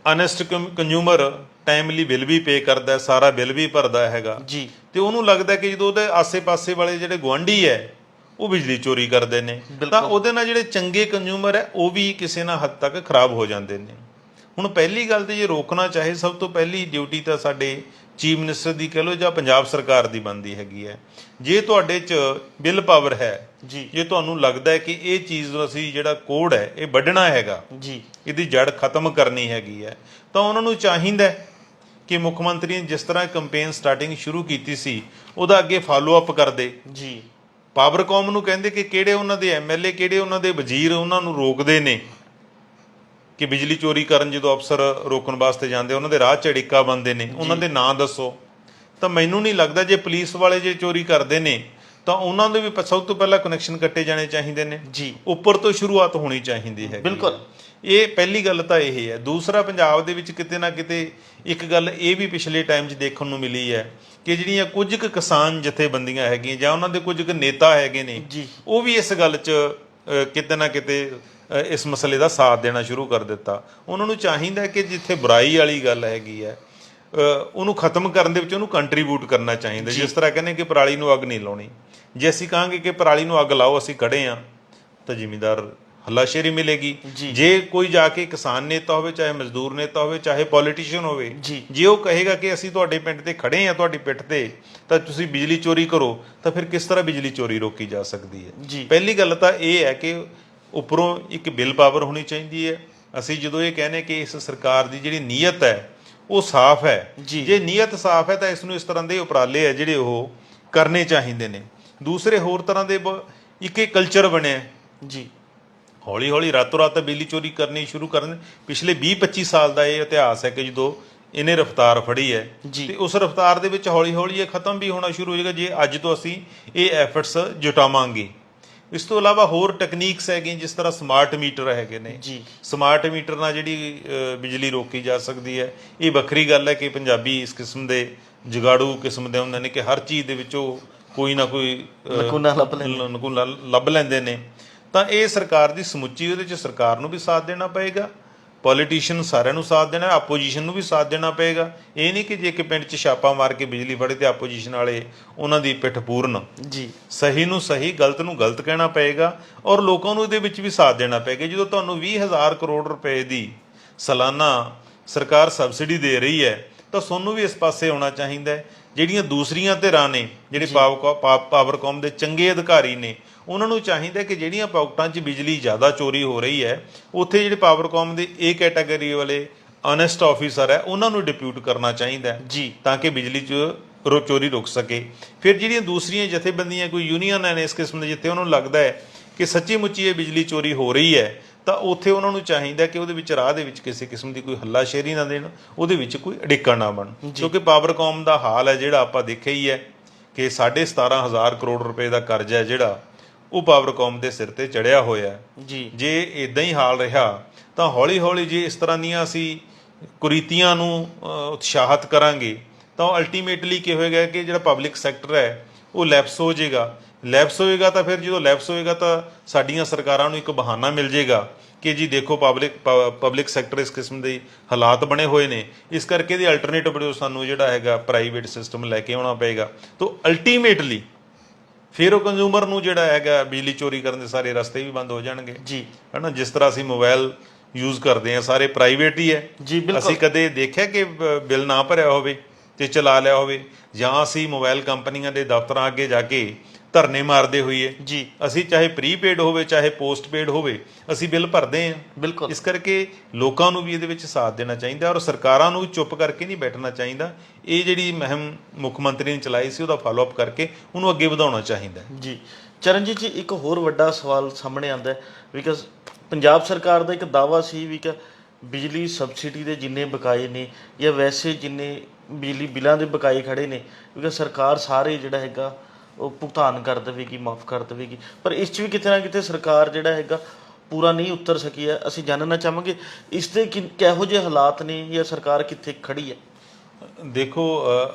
ਅਨੈਸਟ ਕੰਜ਼ਿਊਮਰ ਟਾਈਮਲੀ ਬਿੱਲ ਵੀ ਪੇ ਕਰਦਾ, ਸਾਰਾ ਬਿੱਲ ਵੀ ਭਰਦਾ ਹੈਗਾ ਜੀ, ਤੇ ਉਹਨੂੰ ਲੱਗਦਾ ਕਿ ਜਦੋਂ ਉਹਦੇ ਆਸੇ-ਪਾਸੇ ਵਾਲੇ ਜਿਹੜੇ ਗੁਆਂਢੀ ਹੈ ਉਹ ਬਿਜਲੀ ਚੋਰੀ ਕਰਦੇ ਨੇ, ਤਾਂ ਉਹਦੇ ਨਾਲ ਜਿਹੜੇ ਚੰਗੇ ਕੰਜ਼ਿਊਮਰ ਹੈ ਉਹ ਵੀ ਕਿਸੇ ਨਾ ਹੱਦ ਤੱਕ ਖਰਾਬ ਹੋ ਜਾਂਦੇ ਨੇ। ਹੁਣ ਪਹਿਲੀ ਗੱਲ ਤੇ ਜੇ ਰੋਕਣਾ ਚਾਹੇ, ਸਭ ਤੋਂ ਪਹਿਲੀ ਡਿਊਟੀ ਤਾਂ ਸਾਡੇ ਚੀਫ ਮਿਨਿਸਟਰ ਦੀ ਕਹਿ ਲਓ ਜਾਂ ਪੰਜਾਬ ਸਰਕਾਰ ਦੀ ਬਣਦੀ ਹੈਗੀ ਹੈ। ਜੇ ਤੁਹਾਡੇ 'ਚ ਬਿੱਲ ਪਾਵਰ ਹੈ, ਜੇ ਤੁਹਾਨੂੰ ਲੱਗਦਾ ਹੈ ਕਿ ਇਹ ਚੀਜ਼ ਨੂੰ ਅਸੀਂ ਜਿਹੜਾ ਕੋਡ ਹੈ ਇਹ ਵੱਢਣਾ ਹੈਗਾ, ਇਹਦੀ ਜੜ ਖਤਮ ਕਰਨੀ ਹੈਗੀ ਹੈ, ਤਾਂ ਉਹਨਾਂ ਨੂੰ ਚਾਹੀਦਾ ਕਿ ਮੁੱਖ ਮੰਤਰੀ ਨੇ ਜਿਸ ਤਰ੍ਹਾਂ ਕੰਪੇਨ ਸਟਾਰਟਿੰਗ ਸ਼ੁਰੂ ਕੀਤੀ ਸੀ ਉਹਦਾ ਅੱਗੇ ਫਾਲੋ ਅਪ ਕਰਦੇ। ਪਾਵਰਕਾਮ ਨੂੰ ਕਹਿੰਦੇ ਕਿ ਕਿਹੜੇ ਉਹਨਾਂ ਦੇ MLA, ਕਿਹੜੇ ਉਹਨਾਂ ਦੇ ਵਜ਼ੀਰ ਉਹਨਾਂ ਨੂੰ ਰੋਕਦੇ ਨੇ ਕਿ ਬਿਜਲੀ ਚੋਰੀ ਕਰਨ ਜਦੋਂ ਅਫਸਰ ਰੋਕਣ ਵਾਸਤੇ ਜਾਂਦੇ ਉਹਨਾਂ ਦੇ ਰਾਹ 'ਚ ਅੜਿੱਕਾ ਬੰਦੇ ਨੇ, ਉਹਨਾਂ ਦੇ ਨਾਂ ਦੱਸੋ। ਤਾਂ ਮੈਨੂੰ ਨਹੀਂ ਲੱਗਦਾ ਜੇ ਪੁਲਿਸ ਵਾਲੇ ਜੇ ਚੋਰੀ ਕਰਦੇ ਨੇ ਤਾਂ ਉਹਨਾਂ ਦੇ ਵੀ ਸਭ ਤੋਂ ਪਹਿਲਾਂ ਕਨੈਕਸ਼ਨ ਕੱਟੇ ਜਾਣੇ ਚਾਹੀਦੇ ਨੇ। ਉੱਪਰ ਤੋਂ ਸ਼ੁਰੂਆਤ ਹੋਣੀ ਚਾਹੀਦੀ ਹੈ। ਬਿਲਕੁਲ, ਇਹ ਪਹਿਲੀ ਗੱਲ ਤਾਂ ਇਹ ਹੈ। ਦੂਸਰਾ, ਪੰਜਾਬ ਦੇ ਵਿੱਚ ਕਿਤੇ ਨਾ ਕਿਤੇ ਇੱਕ ਗੱਲ ਇਹ ਵੀ ਪਿਛਲੇ ਟਾਈਮ 'ਚ ਦੇਖਣ ਨੂੰ ਮਿਲੀ ਹੈ ਕਿ ਜਿਹੜੀਆਂ ਕੁਝ ਕੁ ਕਿਸਾਨ ਜਥੇਬੰਦੀਆਂ ਹੈਗੀਆਂ ਜਾਂ ਉਹਨਾਂ ਦੇ ਕੁਝ ਕੁ ਨੇਤਾ ਹੈਗੇ ਨੇ, ਉਹ ਵੀ ਇਸ ਗੱਲ 'ਚ ਕਿਤੇ ਨਾ ਕਿਤੇ ਇਸ ਮਸਲੇ ਦਾ ਸਾਥ ਦੇਣਾ ਸ਼ੁਰੂ ਕਰ ਦਿੱਤਾ। ਉਹਨਾਂ ਨੂੰ ਚਾਹੀਦਾ ਕਿ ਜਿੱਥੇ ਬੁਰਾਈ ਵਾਲੀ ਗੱਲ ਹੈਗੀ ਹੈ ਉਹਨੂੰ ਖਤਮ ਕਰਨ ਦੇ ਵਿੱਚ ਉਹਨੂੰ ਕੰਟਰੀਬਿਊਟ ਕਰਨਾ ਚਾਹੀਦਾ। ਜਿਸ ਤਰ੍ਹਾਂ ਕਹਿੰਦੇ ਕਿ ਪਰਾਲੀ ਨੂੰ ਅੱਗ ਨਹੀਂ ਲਾਉਣੀ, ਜੇ ਅਸੀਂ ਕਹਾਂਗੇ ਕਿ ਪਰਾਲੀ ਨੂੰ ਅੱਗ ਲਾਓ, ਅਸੀਂ ਖੜੇ ਹਾਂ, ਤਾਂ ਜ਼ਿਮੀਂਦਾਰ ਹੱਲਾਸ਼ੇਰੀ ਮਿਲੇਗੀ। ਜੇ ਕੋਈ ਜਾ ਕੇ ਕਿਸਾਨ ਨੇਤਾ ਹੋਵੇ, ਚਾਹੇ ਮਜ਼ਦੂਰ ਨੇਤਾ ਹੋਵੇ, ਚਾਹੇ ਪੋਲੀਟੀਸ਼ੀਅਨ ਹੋਵੇ, ਜੇ ਉਹ ਕਹੇਗਾ ਕਿ ਅਸੀਂ ਤੁਹਾਡੇ ਪਿੰਡ ਤੇ ਖੜੇ ਹਾਂ, ਤੁਹਾਡੀ ਪਿੱਠ ਤੇ, ਤਾਂ ਤੁਸੀਂ ਬਿਜਲੀ ਚੋਰੀ ਕਰੋ, ਤਾਂ ਫਿਰ ਕਿਸ ਤਰ੍ਹਾਂ ਬਿਜਲੀ ਚੋਰੀ ਰੋਕੀ ਜਾ ਸਕਦੀ ਹੈ? ਪਹਿਲੀ ਗੱਲ ਤਾਂ ਇਹ ਹੈ ਕਿ ਉੱਪਰੋਂ ਇੱਕ ਬਿੱਲ ਪਾਵਰ ਹੋਣੀ ਚਾਹੀਦੀ ਹੈ। ਅਸੀਂ ਜਦੋਂ ਇਹ ਕਹਿੰਦੇ ਕਿ ਇਸ ਸਰਕਾਰ ਦੀ ਜਿਹੜੀ ਨੀਅਤ ਹੈ ਉਹ ਸਾਫ਼ ਹੈ, ਜੇ ਨੀਅਤ ਸਾਫ਼ ਹੈ ਤਾਂ ਇਸ ਨੂੰ ਇਸ ਤਰ੍ਹਾਂ ਦੇ ਉਪਰਾਲੇ ਹੈ ਜਿਹੜੇ ਉਹ ਕਰਨੇ ਚਾਹੀਦੇ ਨੇ। ਦੂਸਰੇ ਹੋਰ ਤਰ੍ਹਾਂ ਦੇ ਇੱਕ ਕਲਚਰ ਬਣਿਆ ਹੌਲੀ ਹੌਲੀ ਰਾਤੋਂ ਰਾਤ ਬਿਜਲੀ ਚੋਰੀ ਕਰਨੀ ਸ਼ੁਰੂ ਕਰਨ। ਪਿਛਲੇ 20-25 ਸਾਲ ਦਾ ਇਹ ਇਤਿਹਾਸ ਹੈ ਕਿ ਜਦੋਂ ਇਹਨੇ ਰਫ਼ਤਾਰ ਫੜੀ ਹੈ ਤੇ ਉਸ ਰਫ਼ਤਾਰ ਦੇ ਵਿੱਚ ਹੌਲੀ ਹੌਲੀ ਇਹ ਖਤਮ ਵੀ ਹੋਣਾ ਸ਼ੁਰੂ ਹੋ ਜਾਏਗਾ ਜੇ ਅੱਜ ਤੋਂ ਅਸੀਂ ਇਹ ਐਫਰਟਸ ਜੁਟਾਵਾਂਗੇ। ਇਸ ਤੋਂ ਇਲਾਵਾ ਹੋਰ ਟੈਕਨੀਕਸ ਹੈਗੀਆਂ, ਜਿਸ ਤਰ੍ਹਾਂ ਸਮਾਰਟ ਮੀਟਰ ਹੈਗੇ ਨੇ। ਸਮਾਰਟ ਮੀਟਰ ਨਾਲ ਜਿਹੜੀ ਬਿਜਲੀ ਰੋਕੀ ਜਾ ਸਕਦੀ ਹੈ। ਇਹ ਵੱਖਰੀ ਗੱਲ ਹੈ ਕਿ ਪੰਜਾਬੀ ਇਸ ਕਿਸਮ ਦੇ ਜੁਗਾੜੂ ਕਿਸਮ ਦੇ ਹੁੰਦੇ ਨੇ ਕਿ ਹਰ ਚੀਜ਼ ਦੇ ਵਿੱਚੋਂ ਕੋਈ ਨਾ ਕੋਈ ਨਕੂਨਾ ਲੱਭ ਲੈਂਦੇ ਨੇ। ਤਾਂ ਇਹ ਸਰਕਾਰ ਦੀ ਸਮੁੱਚੀ ਉਹਦੇ 'ਚ ਸਰਕਾਰ ਨੂੰ ਵੀ ਸਾਥ ਦੇਣਾ ਪਏਗਾ, ਪੋਲੀਟੀਸ਼ੀਅਨ ਸਾਰਿਆਂ ਨੂੰ ਸਾਥ ਦੇਣਾ, ਆਪੋਜੀਸ਼ਨ ਨੂੰ ਵੀ ਸਾਥ ਦੇਣਾ ਪਏਗਾ। ਇਹ ਨਹੀਂ ਕਿ ਜੇ ਇੱਕ ਪਿੰਡ 'ਚ ਛਾਪਾ ਮਾਰ ਕੇ ਬਿਜਲੀ ਫੜੇ ਤੇ ਆਪੋਜੀਸ਼ਨ ਵਾਲੇ ਉਹਨਾਂ ਦੀ ਪਿੱਠ ਪੂਰਨ। ਸਹੀ ਨੂੰ ਸਹੀ, ਗਲਤ ਨੂੰ ਗਲਤ ਕਹਿਣਾ ਪਏਗਾ ਔਰ ਲੋਕਾਂ ਨੂੰ ਇਹਦੇ ਵਿੱਚ ਵੀ ਸਾਥ ਦੇਣਾ ਪਏਗਾ। ਜਦੋਂ ਤੁਹਾਨੂੰ 20,000 ਕਰੋੜ ਰੁਪਏ ਦੀ ਸਾਲਾਨਾ ਸਰਕਾਰ ਸਬਸਿਡੀ ਦੇ ਰਹੀ ਹੈ ਤਾਂ ਤੁਹਾਨੂੰ ਵੀ ਇਸ ਪਾਸੇ ਆਉਣਾ ਚਾਹੀਦਾ। ਜਿਹੜੀਆਂ ਦੂਸਰੀਆਂ ਧਿਰਾਂ ਨੇ, ਜਿਹੜੇ ਪਾਵਰਕਾਮ ਦੇ ਚੰਗੇ ਅਧਿਕਾਰੀ ਨੇ, ਉਹਨਾਂ ਨੂੰ ਚਾਹੀਦਾ ਕਿ ਜਿਹੜੀਆਂ ਪਾਕਟਾਂ 'ਚ ਬਿਜਲੀ ਜ਼ਿਆਦਾ ਚੋਰੀ ਹੋ ਰਹੀ ਹੈ ਉੱਥੇ ਜਿਹੜੇ ਪਾਵਰਕਾਮ ਦੇ A ਕੈਟਾਗਰੀ ਵਾਲੇ ਓਨੈਸਟ ਆਫੀਸਰ ਹੈ ਉਹਨਾਂ ਨੂੰ ਡਿਪਿਊਟ ਕਰਨਾ ਚਾਹੀਦਾ ਤਾਂ ਕਿ ਬਿਜਲੀ 'ਚ ਚੋਰੀ ਰੁਕ ਸਕੇ। ਫਿਰ ਜਿਹੜੀਆਂ ਦੂਸਰੀਆਂ ਜਥੇਬੰਦੀਆਂ, ਕੋਈ ਯੂਨੀਅਨ ਨੇ ਇਸ ਕਿਸਮ ਦੇ, ਜਿੱਥੇ ਉਹਨਾਂ ਨੂੰ ਲੱਗਦਾ ਹੈ ਕਿ ਸੱਚੀ ਮੁੱਚੀ ਇਹ ਬਿਜਲੀ ਚੋਰੀ ਹੋ ਰਹੀ ਹੈ ਤਾਂ ਉੱਥੇ ਉਹਨਾਂ ਨੂੰ ਚਾਹੀਦਾ ਕਿ ਉਹਦੇ ਵਿੱਚ ਰਾਹ ਦੇ ਵਿੱਚ ਕਿਸੇ ਕਿਸਮ ਦੀ ਕੋਈ ਹੱਲਾਸ਼ੇਰੀ ਨਾ ਦੇਣ, ਉਹਦੇ ਵਿੱਚ ਕੋਈ ਅੜਿੱਕਾ ਨਾ ਬਣ। ਕਿਉਂਕਿ ਪਾਵਰਕਾਮ ਦਾ ਹਾਲ ਹੈ ਜਿਹੜਾ ਆਪਾਂ ਦੇਖਿਆ ਹੀ ਹੈ ਕਿ 17,500 ਕਰੋੜ ਰੁਪਏ ਦਾ ਕਰਜ਼ਾ ਹੈ ਜਿਹੜਾ ਉਹ ਪਾਵਰਕਾਮ ਦੇ ਸਿਰ ਤੇ ਚੜਿਆ ਹੋਇਆ ਜੀ। ਜੇ ਇਦਾਂ ਹੀ ਹਾਲ ਰਿਹਾ ਤਾਂ ਹੌਲੀ ਹੌਲੀ ਜੇ ਇਸ ਤਰ੍ਹਾਂ ਦੀਆਂ ਅਸੀਂ ਕੁਰੀਤੀਆਂ ਨੂੰ ਉਤਸ਼ਾਹਿਤ ਕਰਾਂਗੇ ਤਾਂ ਅਲਟੀਮੇਟਲੀ ਕੀ ਹੋਏਗਾ ਕਿ ਜਿਹੜਾ ਪਬਲਿਕ ਸੈਕਟਰ ਹੈ ਉਹ ਲੈਪਸ ਹੋ ਜਾਏਗਾ। ਲੈਪਸ ਹੋਏਗਾ ਤਾਂ ਫਿਰ ਜਦੋਂ ਲੈਪਸ ਹੋਏਗਾ ਤਾਂ ਸਾਡੀਆਂ ਸਰਕਾਰਾਂ ਨੂੰ ਇੱਕ ਬਹਾਨਾ ਮਿਲ ਜਾਏਗਾ ਕਿ ਜੀ ਦੇਖੋ ਪਬਲਿਕ ਸੈਕਟਰ ਇਸ ਕਿਸਮ ਦੇ ਹਾਲਾਤ ਬਣੇ ਹੋਏ ਨੇ, ਇਸ ਕਰਕੇ ਇਹਦੇ ਅਲਟਰਨੇਟਿਵ ਵਜੋਂ ਸਾਨੂੰ ਜਿਹੜਾ ਹੈਗਾ ਪ੍ਰਾਈਵੇਟ ਸਿਸਟਮ ਲੈ ਕੇ ਆਉਣਾ ਪਏਗਾ। ਤਾਂ ਅਲਟੀਮੇਟਲੀ ਫਿਰ ਉਹ ਕੰਜ਼ਿਊਮਰ ਨੂੰ ਜਿਹੜਾ ਹੈਗਾ ਬਿਜਲੀ ਚੋਰੀ ਕਰਨ ਦੇ ਸਾਰੇ ਰਸਤੇ ਵੀ ਬੰਦ ਹੋ ਜਾਣਗੇ ਜੀ, ਹੈ ਨਾ। ਜਿਸ ਤਰ੍ਹਾਂ ਅਸੀਂ ਮੋਬਾਈਲ ਯੂਜ਼ ਕਰਦੇ ਹਾਂ ਸਾਰੇ ਪ੍ਰਾਈਵੇਟ ਹੀ ਹੈ ਜੀ ਬਿਲਕੁਲ। ਅਸੀਂ ਕਦੇ ਦੇਖਿਆ ਕਿ ਬਿੱਲ ਨਾ ਭਰਿਆ ਹੋਵੇ ਤੇ ਚਲਾ ਲਿਆ ਹੋਵੇ, ਜਾਂ ਅਸੀਂ ਮੋਬਾਈਲ ਕੰਪਨੀਆਂ ਦੇ ਦਫ਼ਤਰਾਂ ਅੱਗੇ ਜਾ ਕੇ ਧਰਨੇ ਮਾਰਦੇ ਹੋਈਏ ਜੀ, ਅਸੀਂ ਚਾਹੇ ਪ੍ਰੀਪੇਡ ਹੋਵੇ ਚਾਹੇ ਪੋਸਟਪੇਡ ਹੋਵੇ ਅਸੀਂ ਬਿੱਲ ਭਰਦੇ ਹਾਂ। ਬਿਲਕੁਲ। ਇਸ ਕਰਕੇ ਲੋਕਾਂ ਨੂੰ ਵੀ ਇਹਦੇ ਵਿੱਚ ਸਾਥ ਦੇਣਾ ਚਾਹੀਦਾ ਔਰ ਸਰਕਾਰਾਂ ਨੂੰ ਚੁੱਪ ਕਰਕੇ ਨਹੀਂ ਬੈਠਣਾ ਚਾਹੀਦਾ। ਇਹ ਜਿਹੜੀ ਮੁਹਿੰਮ ਮੁੱਖ ਮੰਤਰੀ ਨੇ ਚਲਾਈ ਸੀ ਉਹਦਾ ਫਾਲੋਅਪ ਕਰਕੇ ਉਹਨੂੰ ਅੱਗੇ ਵਧਾਉਣਾ ਚਾਹੀਦਾ ਜੀ। ਚਰਨਜੀਤ ਜੀ, ਇੱਕ ਹੋਰ ਵੱਡਾ ਸਵਾਲ ਸਾਹਮਣੇ ਆਉਂਦਾ ਬਿਕਾਜ਼ ਪੰਜਾਬ ਸਰਕਾਰ ਦਾ ਇੱਕ ਦਾਅਵਾ ਸੀ ਵੀ ਕਿ ਬਿਜਲੀ ਸਬਸਿਡੀ ਦੇ ਜਿੰਨੇ ਬਕਾਏ ਨੇ ਜਾਂ ਵੈਸੇ ਜਿੰਨੇ ਬਿਜਲੀ ਬਿੱਲਾਂ ਦੇ ਬਕਾਏ ਖੜੇ ਨੇ ਕਿਉਂਕਿ ਸਰਕਾਰ ਸਾਰੇ ਜਿਹੜਾ ਹੈਗਾ ਉਹ ਭੁਗਤਾਨ ਕਰ ਦੇਵੇਗੀ, ਮਾਫ ਕਰ ਦੇਵੇਗੀ, ਪਰ ਇਸ 'ਚ ਵੀ ਕਿਤੇ ਨਾ ਕਿਤੇ ਸਰਕਾਰ ਜਿਹੜਾ ਹੈਗਾ ਪੂਰਾ ਨਹੀਂ ਉਤਰ ਸਕੀ ਹੈ। ਅਸੀਂ ਜਾਣਨਾ ਚਾਹਾਂਗੇ ਇਸ ਦੇ ਕਿਹੋ ਜਿਹੇ ਹਾਲਾਤ ਨੇ ਜਾਂ ਸਰਕਾਰ ਕਿੱਥੇ ਖੜੀ ਹੈ। ਦੇਖੋ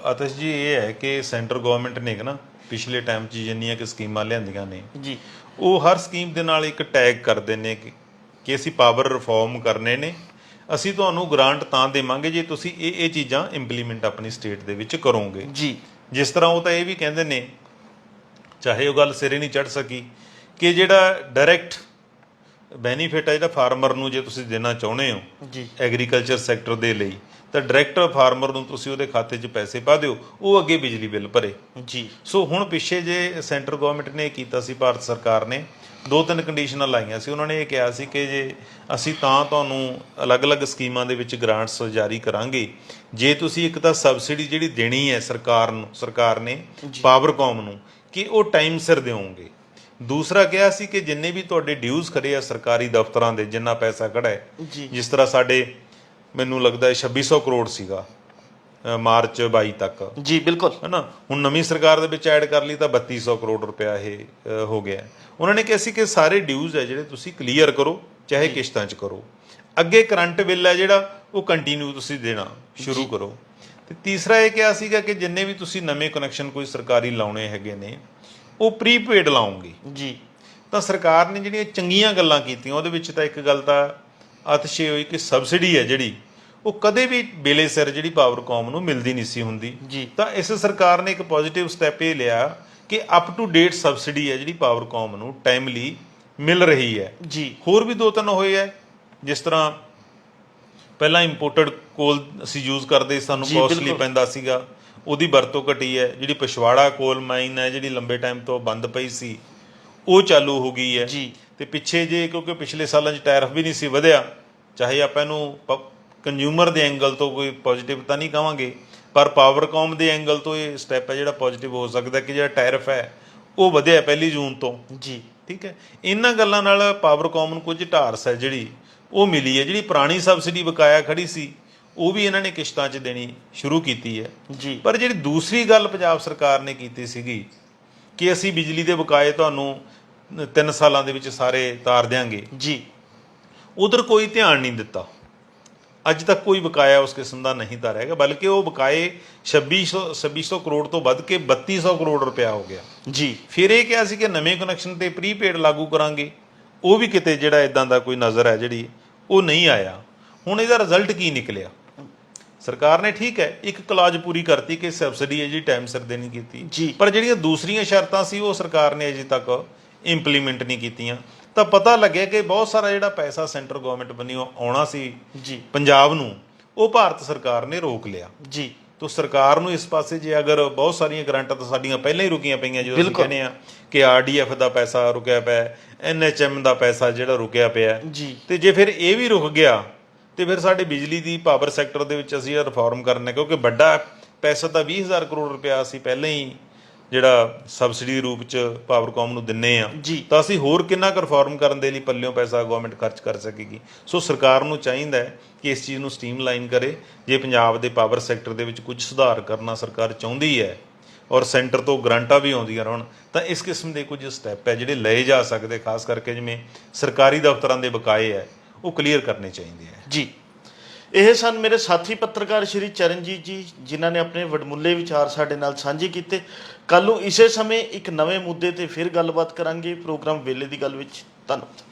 ਆਤਿਸ਼ ਜੀ, ਇਹ ਹੈ ਕਿ ਸੈਂਟਰ ਗਵਰਨਮੈਂਟ ਨੇ ਨਾ ਪਿਛਲੇ ਟਾਈਮ 'ਚ ਜਿੰਨੀਆਂ ਕਿ ਸਕੀਮਾਂ ਲਿਆਂਦੀਆਂ ਨੇ ਜੀ, ਉਹ ਹਰ ਸਕੀਮ ਦੇ ਨਾਲ ਇੱਕ ਟੈਗ ਕਰਦੇ ਨੇ ਕਿ ਅਸੀਂ ਪਾਵਰ ਰਿਫਾਰਮ ਕਰਨੇ ਨੇ, ਅਸੀਂ ਤੁਹਾਨੂੰ ਗ੍ਰਾਂਟ ਤਾਂ ਦੇਵਾਂਗੇ ਜੇ ਤੁਸੀਂ ਇਹ ਚੀਜ਼ਾਂ ਇੰਪਲੀਮੈਂਟ ਆਪਣੀ ਸਟੇਟ ਦੇ ਵਿੱਚ ਕਰੋਗੇ ਜੀ। ਜਿਸ ਤਰ੍ਹਾਂ ਉਹ ਤਾਂ ਇਹ ਵੀ ਕਹਿੰਦੇ ਨੇ, ਚਾਹੇ ਉਹ ਗੱਲ ਸਿਰੇ ਨਹੀਂ ਚੜ ਸਕੀ, ਕਿ ਜਿਹੜਾ ਡਾਇਰੈਕਟ ਬੈਨੀਫਿਟ ਹੈ ਜਿਹੜਾ ਫਾਰਮਰ ਨੂੰ ਜੇ ਤੁਸੀਂ ਦੇਣਾ ਚਾਹੁੰਦੇ ਹੋ ਜੀ, ਐਗਰੀਕਲਚਰ ਸੈਕਟਰ ਦੇ ਲਈ, ਤਾਂ ਡਾਇਰੈਕਟ ਫਾਰਮਰ ਨੂੰ ਤੁਸੀਂ ਉਹਦੇ ਖਾਤੇ 'ਚ ਪੈਸੇ ਪਾ ਦਿਓ, ਉਹ ਅੱਗੇ ਬਿਜਲੀ ਬਿੱਲ ਭਰੇ। ਜੀ। ਸੋ ਹੁਣ ਪਿੱਛੇ ਜੇ ਸੈਂਟਰ ਗਵਰਨਮੈਂਟ ਨੇ ਕੀਤਾ ਸੀ, ਭਾਰਤ ਸਰਕਾਰ ਨੇ 2-3 ਕੰਡੀਸ਼ਨਾਂ ਲਾਈਆਂ ਸੀ। ਉਹਨਾਂ ਨੇ ਇਹ ਕਿਹਾ ਸੀ ਕਿ ਜੇ ਅਸੀਂ ਤਾਂ ਤੁਹਾਨੂੰ ਅਲੱਗ-ਅਲੱਗ ਸਕੀਮਾਂ ਦੇ ਵਿੱਚ ਗ੍ਰਾਂਟਸ ਜਾਰੀ ਕਰਾਂਗੇ ਜੇ ਤੁਸੀਂ ਇੱਕ ਤਾਂ ਸਬਸਿਡੀ ਜਿਹੜੀ ਦੇਣੀ ਹੈ ਸਰਕਾਰ ਨੇ ਪਾਵਰਕਾਮ ਨੂੰ ਕਿ ਉਹ ਟਾਈਮ ਸਿਰ ਦਿਓਗੇ। ਦੂਸਰਾ ਕਿਹਾ ਸੀ ਕਿ ਜਿੰਨੇ ਵੀ ਤੁਹਾਡੇ ਡਿਊਜ਼ ਖੜੇ ਆ ਸਰਕਾਰੀ ਦਫ਼ਤਰਾਂ ਦੇ, ਜਿੰਨਾ ਪੈਸਾ ਖੜਾ ਹੈ, ਜਿਸ ਤਰ੍ਹਾਂ ਸਾਡੇ ਮੈਨੂੰ ਲੱਗਦਾ 2600 ਕਰੋੜ ਸੀਗਾ ਮਾਰਚ 22 ਤੱਕ, ਜੀ ਬਿਲਕੁਲ, ਹੈ ਨਾ। ਹੁਣ ਨਵੀਂ ਸਰਕਾਰ ਦੇ ਵਿੱਚ ਐਡ ਕਰ ਲਈ ਤਾਂ 3200 ਕਰੋੜ ਰੁਪਇਆ ਇਹ ਹੋ ਗਿਆ। ਉਹਨਾਂ ਨੇ ਕਿਹਾ ਸੀ ਕਿ ਸਾਰੇ ਡਿਊਜ਼ ਹੈ ਜਿਹੜੇ ਤੁਸੀਂ ਕਲੀਅਰ ਕਰੋ, ਚਾਹੇ ਕਿਸ਼ਤਾਂ 'ਚ ਕਰੋ। ਅੱਗੇ ਕਰੰਟ ਬਿੱਲ ਹੈ ਜਿਹੜਾ ਉਹ ਕੰਟੀਨਿਊ ਤੁਸੀਂ ਦੇਣਾ ਸ਼ੁਰੂ ਕਰੋ। ਤੇ ਤੀਸਰਾ ਇਹ ਕਿਹਾ ਸੀਗਾ ਕਿ ਜਿੰਨੇ ਵੀ ਤੁਸੀਂ ਨਵੇਂ ਕਨੈਕਸ਼ਨ ਕੋਈ ਸਰਕਾਰੀ ਲਾਉਣੇ ਹੈਗੇ ਨੇ ਉਹ ਪ੍ਰੀਪੇਡ ਲਾਉਂਗੇ ਜੀ। ਤਾਂ ਸਰਕਾਰ ਨੇ ਜਿਹੜੀਆਂ ਚੰਗੀਆਂ ਗੱਲਾਂ ਕੀਤੀਆਂ ਉਹਦੇ ਵਿੱਚ ਤਾਂ ਇੱਕ ਗੱਲ ਤਾਂ ਅਤਿਸ਼ੇ ਹੋਈ ਕਿ ਸਬਸਿਡੀ ਹੈ ਜਿਹੜੀ ਉਹ ਕਦੇ ਵੀ ਵੇਲੇ ਸਿਰ ਜਿਹੜੀ ਪਾਵਰਕਾਮ ਨੂੰ ਮਿਲਦੀ ਨਹੀਂ ਸੀ ਹੁੰਦੀ। ਤਾਂ ਇਸ ਸਰਕਾਰ ਨੇ ਇੱਕ ਪੋਜ਼ਿਟਿਵ ਸਟੈਪ ਇਹ ਲਿਆ ਕਿ ਅਪ ਟੂ ਡੇਟ ਸਬਸਿਡੀ ਹੈ ਜਿਹੜੀ ਪਾਵਰਕਾਮ ਨੂੰ ਟਾਈਮਲੀ ਮਿਲ ਰਹੀ ਹੈ ਜੀ। ਹੋਰ ਵੀ 2-3 ਹੋਏ ਹੈ, ਜਿਸ ਤਰ੍ਹਾਂ ਪਹਿਲਾਂ ਇੰਪੋਰਟਡ ਕੋਲ ਅਸੀਂ ਯੂਜ਼ ਕਰਦੇ, ਸਾਨੂੰ ਕੋਸਟਲੀ ਪੈਂਦਾ ਸੀਗਾ, ਉਹਦੀ ਵਰਤੋਂ ਘਟੀ ਹੈ। ਜਿਹੜੀ ਪਿਛਵਾੜਾ ਕੋਲ ਮਾਈਨ ਹੈ ਜਿਹੜੀ ਲੰਬੇ ਟਾਈਮ ਤੋਂ ਬੰਦ ਪਈ ਸੀ ਉਹ ਚਾਲੂ ਹੋ ਗਈ ਹੈ। ਤੇ ਪਿੱਛੇ ਜੇ ਕਿਉਂਕਿ ਪਿਛਲੇ ਸਾਲਾਂ 'ਚ ਟੈਰਿਫ ਵੀ ਨਹੀਂ ਸੀ ਵਧਿਆ, ਚਾਹੇ ਆਪਾਂ ਇਹਨੂੰ ਕੰਜ਼ਿਊਮਰ ਦੇ ਐਂਗਲ ਤੋਂ ਕੋਈ ਪੋਜ਼ਿਟਿਵ ਤਾਂ ਨਹੀਂ ਕਹਾਂਗੇ, ਪਰ ਪਾਵਰਕਾਮ ਦੇ ਐਂਗਲ ਤੋਂ ਇਹ ਸਟੈਪ ਹੈ ਜਿਹੜਾ ਪੋਜ਼ਿਟਿਵ ਹੋ ਸਕਦਾ ਕਿ ਜਿਹੜਾ ਟੈਰਿਫ ਹੈ ਉਹ ਵਧਿਆ 1 ਜੂਨ ਤੋਂ ਜੀ। ਠੀਕ ਹੈ, ਇਹਨਾਂ ਗੱਲਾਂ ਨਾਲ ਪਾਵਰਕਾਮ ਨੂੰ ਕੁਝ ਢਾਰਸ ਹੈ ਜਿਹੜੀ ਉਹ ਮਿਲੀ ਹੈ। ਜਿਹੜੀ ਪੁਰਾਣੀ ਸਬਸਿਡੀ ਬਕਾਇਆ ਖੜੀ ਸੀ ਉਹ ਵੀ ਇਹਨਾਂ ਨੇ ਕਿਸ਼ਤਾਂ 'ਚ ਦੇਣੀ ਸ਼ੁਰੂ ਕੀਤੀ ਹੈ ਜੀ। ਪਰ ਜਿਹੜੀ ਦੂਸਰੀ ਗੱਲ ਪੰਜਾਬ ਸਰਕਾਰ ਨੇ ਕੀਤੀ ਸੀਗੀ ਕਿ ਅਸੀਂ ਬਿਜਲੀ ਦੇ ਬਕਾਏ ਤੁਹਾਨੂੰ 3 ਸਾਲਾਂ ਦੇ ਵਿੱਚ ਸਾਰੇ ਤਾਰ ਦਿਆਂਗੇ ਜੀ, ਉਧਰ ਕੋਈ ਧਿਆਨ ਨਹੀਂ ਦਿੱਤਾ। ਅੱਜ ਤੱਕ ਕੋਈ ਬਕਾਇਆ ਉਸ ਕਿਸਮ ਦਾ ਨਹੀਂ ਤਾਰਿਆ ਹੈਗਾ, ਬਲਕਿ ਉਹ ਬਕਾਏ 2600 ਕਰੋੜ ਤੋਂ ਵੱਧ ਕੇ 3200 ਕਰੋੜ ਰੁਪਇਆ ਹੋ ਗਿਆ ਜੀ। ਫਿਰ ਇਹ ਕਿਹਾ ਸੀ ਕਿ ਨਵੇਂ ਕਨੈਕਸ਼ਨ ਤੇ ਪ੍ਰੀਪੇਡ ਲਾਗੂ ਕਰਾਂਗੇ, ਉਹ ਵੀ ਕਿਤੇ ਜਿਹੜਾ ਇਦਾਂ ਦਾ ਕੋਈ ਨਜ਼ਰ ਹੈ ਜਿਹੜੀ ਉਹ ਨਹੀਂ ਆਇਆ। ਹੁਣ ਇਹਦਾ ਰਿਜ਼ਲਟ ਕੀ ਨਿਕਲਿਆ? ਸਰਕਾਰ ਨੇ ਠੀਕ ਹੈ ਇੱਕ ਕਲਾਜ਼ ਪੂਰੀ ਕਰਤੀ ਕਿ ਸਬਸਿਡੀ ਹੈ ਜਿਹੜੀ ਟਾਈਮ ਸਿਰ ਦੇਣੀ ਕੀਤੀ, ਪਰ ਜਿਹੜੀਆਂ ਦੂਸਰੀਆਂ ਸ਼ਰਤਾਂ ਸੀ ਉਹ ਸਰਕਾਰ ਨੇ ਅਜੇ ਤੱਕ ਇੰਪਲੀਮੈਂਟ ਨਹੀਂ ਕੀਤੀਆਂ। ਤਾਂ ਪਤਾ ਲੱਗਿਆ ਕਿ ਬਹੁਤ ਸਾਰਾ ਜਿਹੜਾ ਪੈਸਾ ਸੈਂਟਰ ਗਵਰਨਮੈਂਟ ਵੱਲੋਂ ਆਉਣਾ ਸੀ ਪੰਜਾਬ ਨੂੰ ਉਹ ਭਾਰਤ ਸਰਕਾਰ ਨੇ ਰੋਕ ਲਿਆ ਜੀ। ਤਾਂ ਸਰਕਾਰ ਨੂੰ ਇਸ ਪਾਸੇ ਜੇ ਅਗਰ ਬਹੁਤ ਸਾਰੀਆਂ ਗ੍ਰਾਂਟਾਂ ਤਾਂ ਸਾਡੀਆਂ ਪਹਿਲਾਂ ਹੀ ਰੁਕੀਆਂ ਪਈਆਂ, ਜਦੋਂ ਅਸੀਂ ਕਹਿੰਦੇ ਆ ਕਿ RDF ਦਾ ਪੈਸਾ ਰੁਕਿਆ ਪਿਆ, NHM ਦਾ ਪੈਸਾ ਜਿਹੜਾ ਰੁਕਿਆ ਪਿਆ, ਤੇ ਜੇ ਫਿਰ ਇਹ ਵੀ ਰੁਕ ਗਿਆ ਤੇ ਫਿਰ ਸਾਡੇ ਬਿਜਲੀ ਦੀ ਪਾਵਰ ਸੈਕਟਰ ਦੇ ਵਿੱਚ ਅਸੀਂ ਰਿਫਾਰਮ ਕਰਨਾ, ਕਿਉਂਕਿ ਵੱਡਾ ਪੈਸਾ ਤਾਂ 20,000 ਕਰੋੜ ਰੁਪਇਆ ਅਸੀਂ ਪਹਿਲਾਂ ਹੀ ਜਿਹੜਾ ਸਬਸਿਡੀ ਰੂਪ ਚ ਪਾਵਰਕਾਮ ਨੂੰ ਦਿੰਨੇ ਆ ਜੀ। ਤਾਂ ਅਸੀਂ ਹੋਰ ਕਿੰਨਾ ਕੁ ਰਿਫਾਰਮ ਕਰਨ ਦੇ ਲਈ ਪੱਲਿਓਂ ਪੈਸਾ ਗਵਰਨਮੈਂਟ ਖਰਚ ਕਰ ਸਕੇਗੀ। ਸੋ ਸਰਕਾਰ ਨੂੰ ਚਾਹੀਦਾ ਹੈ ਕਿ ਇਸ ਚੀਜ਼ ਨੂੰ ਸਟ੍ਰੀਮਲਾਈਨ ਕਰੇ। ਜੇ ਪੰਜਾਬ ਦੇ ਪਾਵਰ ਸੈਕਟਰ ਦੇ ਵਿੱਚ ਕੁਝ ਸੁਧਾਰ ਕਰਨਾ ਸਰਕਾਰ ਚਾਹੁੰਦੀ ਹੈ ਔਰ ਸੈਂਟਰ ਤੋਂ ਗ੍ਰਾਂਟਾਂ ਵੀ ਆਉਂਦੀਆਂ ਰਹਿਣ, ਤਾਂ ਇਸ ਕਿਸਮ ਦੇ ਕੁਝ ਸਟੈਪ ਹੈ ਜਿਹੜੇ ਲਏ ਜਾ ਸਕਦੇ। ਖਾਸ ਕਰਕੇ ਜਿਵੇਂ ਸਰਕਾਰੀ ਦਫ਼ਤਰਾਂ ਦੇ ਬਕਾਏ ਹੈ ਉਹ ਕਲੀਅਰ ਕਰਨੇ ਚਾਹੀਦੇ ਹੈ ਜੀ। ਇਹ ਸਨ ਮੇਰੇ ਸਾਥੀ ਪੱਤਰਕਾਰ ਸ਼੍ਰੀ ਚਰਨਜੀਤ ਜੀ, ਜਿਨ੍ਹਾਂ ਨੇ ਆਪਣੇ ਵਡਮੁੱਲੇ ਵਿਚਾਰ ਸਾਡੇ ਨਾਲ ਸਾਂਝੇ ਕੀਤੇ। ਕੱਲ੍ਹ ਨੂੰ ਇਸੇ ਸਮੇਂ ਇੱਕ ਨਵੇਂ ਮੁੱਦੇ ਤੇ ਫਿਰ ਗੱਲਬਾਤ ਕਰਾਂਗੇ ਪ੍ਰੋਗਰਾਮ ਵੇਲੇ ਦੀ ਗੱਲ ਵਿੱਚ। ਧੰਨਵਾਦ।